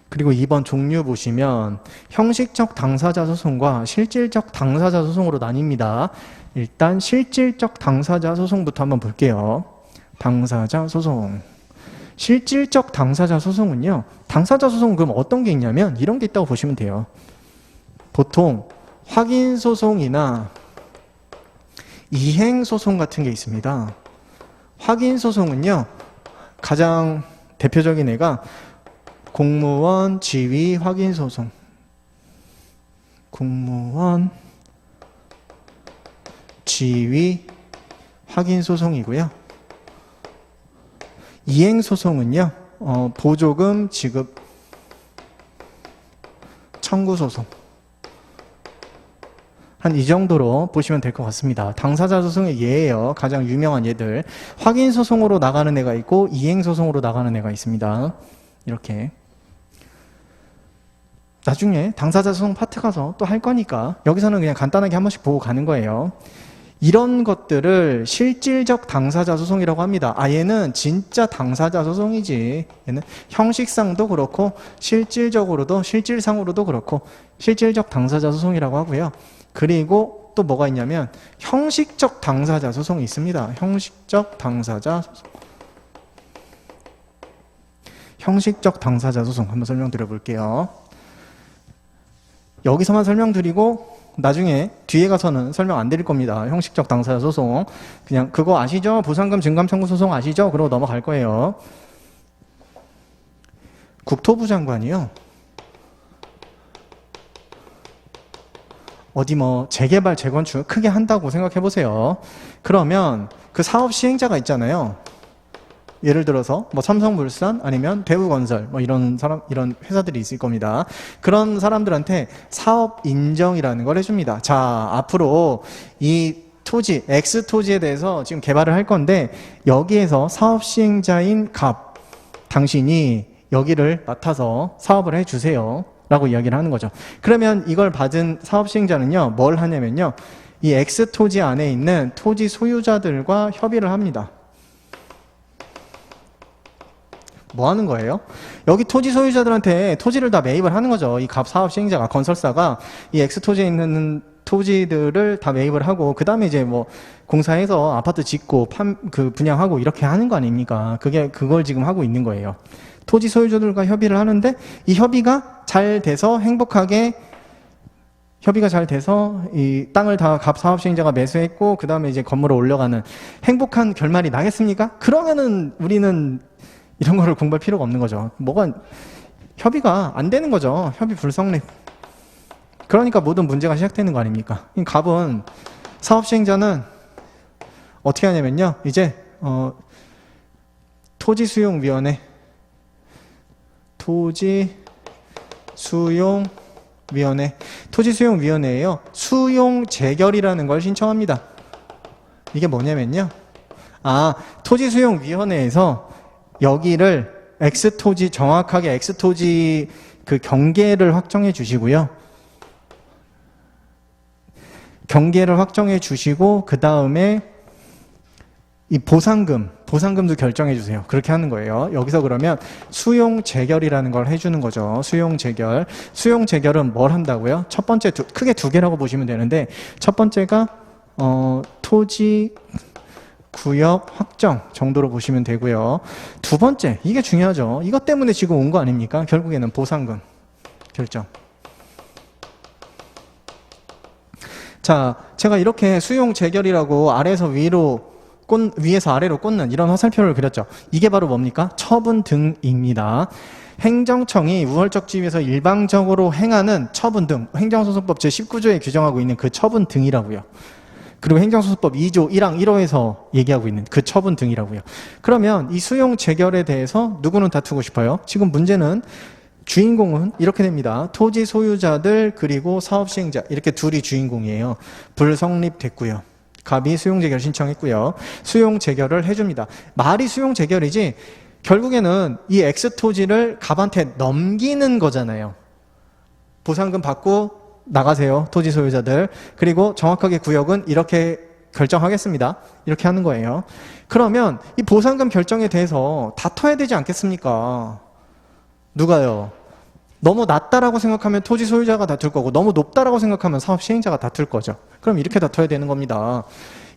그리고 2번 종류 보시면 형식적 당사자 소송과 실질적 당사자 소송으로 나뉩니다. 일단 실질적 당사자 소송부터 한번 볼게요. 당사자 소송. 실질적 당사자 소송은요. 당사자 소송은 그럼 어떤 게 있냐면 이런 게 있다고 보시면 돼요. 보통 확인 소송이나 이행 소송 같은 게 있습니다. 확인 소송은요. 가장 대표적인 애가 공무원 지위 확인 소송. 공무원 지위 확인 소송이고요. 이행 소송은요. 보조금 지급 청구 소송. 한 이 정도로 보시면 될 것 같습니다. 당사자 소송의 예예요. 가장 유명한 예들. 확인 소송으로 나가는 애가 있고 이행 소송으로 나가는 애가 있습니다. 이렇게. 나중에 당사자 소송 파트 가서 또 할 거니까 여기서는 그냥 간단하게 한 번씩 보고 가는 거예요. 이런 것들을 실질적 당사자 소송이라고 합니다. 얘는 진짜 당사자 소송이지. 얘는 형식상도 그렇고 실질적으로도 실질상으로도 그렇고 실질적 당사자 소송이라고 하고요. 그리고 또 뭐가 있냐면 형식적 당사자 소송이 있습니다. 형식적 당사자 소송. 형식적 당사자 소송 한번 설명드려 볼게요. 여기서만 설명드리고 나중에 뒤에 가서는 설명 안 드릴 겁니다. 형식적 당사자 소송. 그냥 그거 아시죠? 보상금 증감 청구 소송 아시죠? 그러고 넘어갈 거예요. 국토부 장관이요. 어디 뭐 재개발, 재건축 크게 한다고 생각해 보세요. 그러면 그 사업 시행자가 있잖아요. 예를 들어서 뭐 삼성물산 아니면 대우건설 뭐 이런 회사들이 있을 겁니다. 그런 사람들한테 사업 인정이라는 걸 해줍니다. 자, 앞으로 이 토지, X 토지에 대해서 지금 개발을 할 건데 여기에서 사업 시행자인 갑, 당신이 여기를 맡아서 사업을 해주세요. 라고 이야기를 하는 거죠. 그러면 이걸 받은 사업 시행자는요, 뭘 하냐면요, 이 X 토지 안에 있는 토지 소유자들과 협의를 합니다. 뭐 하는 거예요? 여기 토지 소유자들한테 토지를 다 매입을 하는 거죠. 이 갑 사업 시행자가, 건설사가 이 X 토지에 있는 토지들을 다 매입을 하고, 그 다음에 이제 뭐 공사해서 아파트 짓고 분양하고 이렇게 하는 거 아닙니까? 그걸 지금 하고 있는 거예요. 토지 소유자들과 협의를 하는데 이 협의가 잘 돼서 이 땅을 다 갑 사업 시행자가 매수했고 그 다음에 이제 건물을 올려가는 행복한 결말이 나겠습니까? 그러면은 우리는 이런 거를 공부할 필요가 없는 거죠. 협의가 안 되는 거죠. 협의 불성립. 그러니까 모든 문제가 시작되는 거 아닙니까? 갑은 사업 시행자는 어떻게 하냐면요. 이제 토지수용위원회에요. 수용 재결이라는 걸 신청합니다. 이게 뭐냐면요. 토지수용위원회에서 여기를 X토지, 정확하게 X토지 그 경계를 확정해 주시고요. 경계를 확정해 주시고, 그 다음에 이 보상금도 결정해 주세요. 그렇게 하는 거예요. 여기서 그러면 수용 재결이라는 걸 해주는 거죠. 수용 재결. 수용 재결은 뭘 한다고요? 첫 번째, 크게 두 개라고 보시면 되는데, 첫 번째가, 토지, 구역 확정 정도로 보시면 되고요. 두 번째, 이게 중요하죠. 이것 때문에 지금 온 거 아닙니까? 결국에는 보상금 결정. 자, 제가 이렇게 수용 재결이라고 위에서 아래로 꽂는 이런 화살표를 그렸죠. 이게 바로 뭡니까? 처분 등입니다. 행정청이 우월적 지위에서 일방적으로 행하는 처분 등, 행정소송법 제19조에 규정하고 있는 그 처분 등이라고요. 그리고 행정소송법 2조 1항 1호에서 얘기하고 있는 그 처분 등이라고요. 그러면 이 수용 재결에 대해서 누구는 다투고 싶어요? 지금 문제는 주인공은 이렇게 됩니다. 토지 소유자들 그리고 사업시행자 이렇게 둘이 주인공이에요. 불성립됐고요. 갑이 수용재결 신청했고요. 수용재결을 해줍니다. 말이 수용재결이지 결국에는 이 X 토지를 갑한테 넘기는 거잖아요. 보상금 받고 나가세요. 토지 소유자들. 그리고 정확하게 구역은 이렇게 결정하겠습니다. 이렇게 하는 거예요. 그러면 이 보상금 결정에 대해서 다퉈야 되지 않겠습니까? 누가요? 너무 낮다라고 생각하면 토지 소유자가 다툴 거고 너무 높다라고 생각하면 사업 시행자가 다툴 거죠. 그럼 이렇게 다퉈야 되는 겁니다.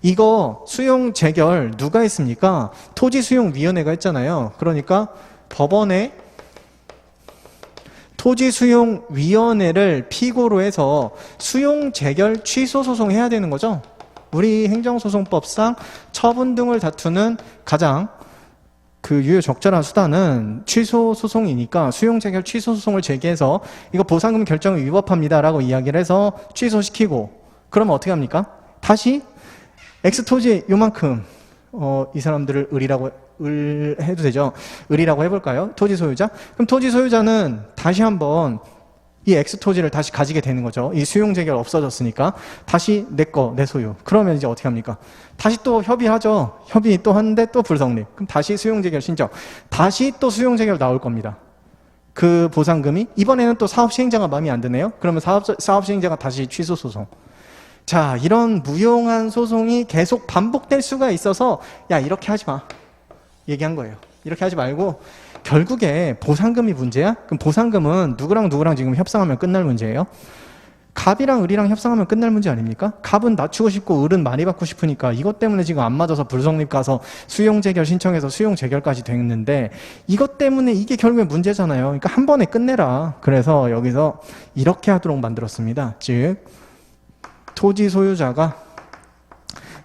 이거 수용 재결 누가 했습니까? 토지수용위원회가 했잖아요. 그러니까 법원에 토지수용위원회를 피고로 해서 수용 재결 취소 소송해야 되는 거죠. 우리 행정소송법상 처분 등을 다투는 가장 유효 적절한 수단은 취소 소송이니까 수용 재결 취소 소송을 제기해서 이거 보상금 결정을 위법합니다라고 이야기를 해서 취소시키고 그러면 어떻게 합니까? 다시 X토지 요만큼 이 사람들을 을 해도 되죠. 을이라고 해볼까요? 토지 소유자? 그럼 토지 소유자는 다시 한번 이 X토지를 다시 가지게 되는 거죠. 이 수용 재결 없어졌으니까 다시 내 거, 내 소유. 그러면 이제 어떻게 합니까? 다시 또 협의하죠. 협의 또 하는데 또 불성립. 그럼 다시 수용 재결 신청. 다시 또 수용 재결 나올 겁니다. 그 보상금이 이번에는 또 사업 시행자가 마음에 안 드네요. 그러면 사업 시행자가 다시 취소 소송. 자, 이런 무용한 소송이 계속 반복될 수가 있어서 야, 이렇게 하지 마. 얘기한 거예요. 이렇게 하지 말고 결국에 보상금이 문제야? 그럼 보상금은 누구랑 지금 협상하면 끝날 문제예요? 갑이랑 을이랑 협상하면 끝날 문제 아닙니까? 갑은 낮추고 싶고 을은 많이 받고 싶으니까 이것 때문에 지금 안 맞아서 불성립 가서 수용 재결 신청해서 수용 재결까지 됐는데 이것 때문에 이게 결국에 문제잖아요. 그러니까 한 번에 끝내라. 그래서 여기서 이렇게 하도록 만들었습니다. 즉 토지 소유자가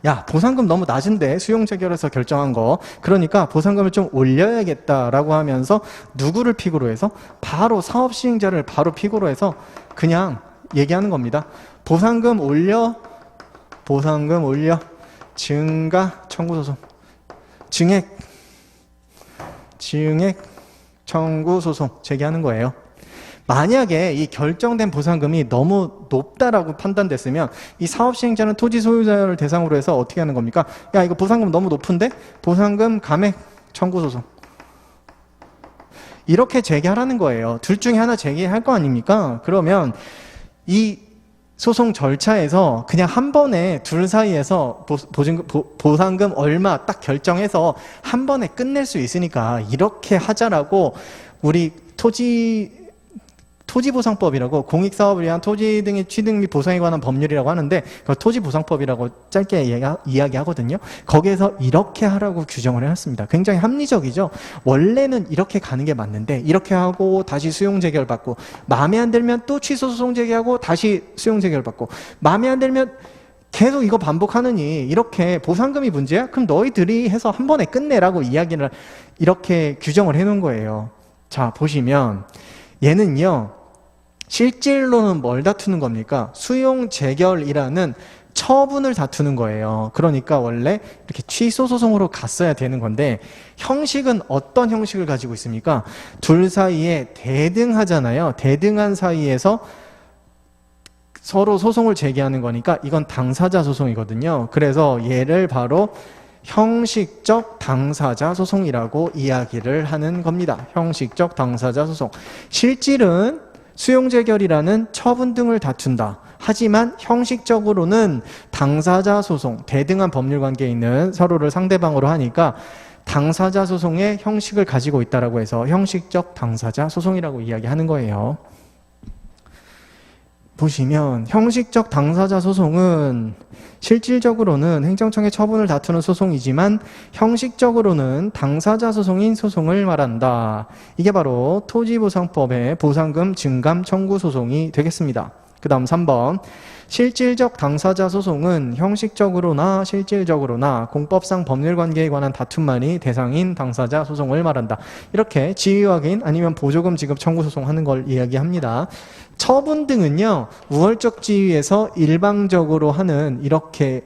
야, 보상금 너무 낮은데 수용 재결해서 결정한 거. 그러니까 보상금을 좀 올려야겠다라고 하면서 누구를 픽으로 해서 바로 사업 시행자를 바로 픽으로 해서 그냥 얘기하는 겁니다. 보상금 올려 증가 청구 소송. 증액 청구 소송 제기하는 거예요. 만약에 이 결정된 보상금이 너무 높다라고 판단됐으면 이 사업 시행자는 토지 소유자를 대상으로 해서 어떻게 하는 겁니까? 야, 이거 보상금 너무 높은데? 보상금 감액 청구 소송. 이렇게 제기하라는 거예요. 둘 중에 하나 제기할 거 아닙니까? 그러면 이 소송 절차에서 그냥 한 번에 둘 사이에서 보상금 얼마 딱 결정해서 한 번에 끝낼 수 있으니까 이렇게 하자라고 우리 토지보상법이라고 공익사업을 위한 토지 등의 취득 및 보상에 관한 법률이라고 하는데 그걸 토지보상법이라고 짧게 이야기하거든요. 거기에서 이렇게 하라고 규정을 해놨습니다. 굉장히 합리적이죠. 원래는 이렇게 가는 게 맞는데 이렇게 하고 다시 수용 재결 받고 마음에 안 들면 또 취소 소송 제기하고 다시 수용 재결 받고 마음에 안 들면 계속 이거 반복하느니 이렇게 보상금이 문제야? 그럼 너희들이 해서 한 번에 끝내라고 이야기를 이렇게 규정을 해놓은 거예요. 자, 보시면 얘는요. 실질로는 뭘 다투는 겁니까? 수용 재결이라는 처분을 다투는 거예요. 그러니까 원래 이렇게 취소 소송으로 갔어야 되는 건데 형식은 어떤 형식을 가지고 있습니까? 둘 사이에 대등하잖아요. 대등한 사이에서 서로 소송을 제기하는 거니까 이건 당사자 소송이거든요. 그래서 얘를 바로 형식적 당사자 소송이라고 이야기를 하는 겁니다. 형식적 당사자 소송. 실질은 수용재결이라는 처분 등을 다툰다. 하지만 형식적으로는 당사자 소송, 대등한 법률관계에 있는 서로를 상대방으로 하니까 당사자 소송의 형식을 가지고 있다라고 해서 형식적 당사자 소송이라고 이야기하는 거예요. 보시면 형식적 당사자 소송은 실질적으로는 행정청의 처분을 다투는 소송이지만 형식적으로는 당사자 소송인 소송을 말한다. 이게 바로 토지보상법의 보상금 증감 청구 소송이 되겠습니다. 그 다음 3번 실질적 당사자 소송은 형식적으로나 실질적으로나 공법상 법률관계에 관한 다툼만이 대상인 당사자 소송을 말한다. 이렇게 지위확인 아니면 보조금 지급 청구 소송하는 걸 이야기합니다. 처분 등은요. 우월적 지위에서 일방적으로 하는 이렇게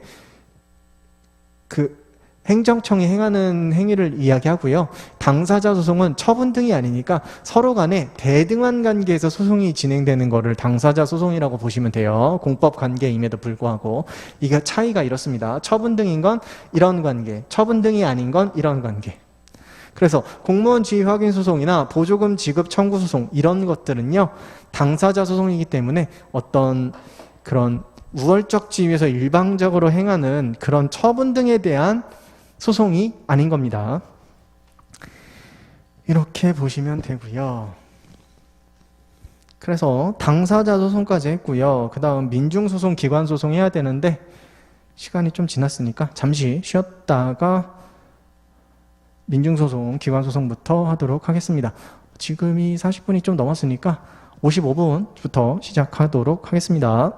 행정청이 행하는 행위를 이야기하고요. 당사자 소송은 처분 등이 아니니까 서로 간에 대등한 관계에서 소송이 진행되는 거를 당사자 소송이라고 보시면 돼요. 공법 관계임에도 불구하고. 이게 차이가 이렇습니다. 처분 등인 건 이런 관계, 처분 등이 아닌 건 이런 관계. 그래서 공무원 지위 확인 소송이나 보조금 지급 청구 소송 이런 것들은요. 당사자 소송이기 때문에 어떤 그런 우월적 지위에서 일방적으로 행하는 그런 처분 등에 대한 소송이 아닌 겁니다. 이렇게 보시면 되고요. 그래서 당사자 소송까지 했고요. 그 다음 민중소송, 기관소송 해야 되는데 시간이 좀 지났으니까 잠시 쉬었다가 민중소송, 기관소송부터 하도록 하겠습니다. 지금이 40분이 좀 넘었으니까 55분부터 시작하도록 하겠습니다.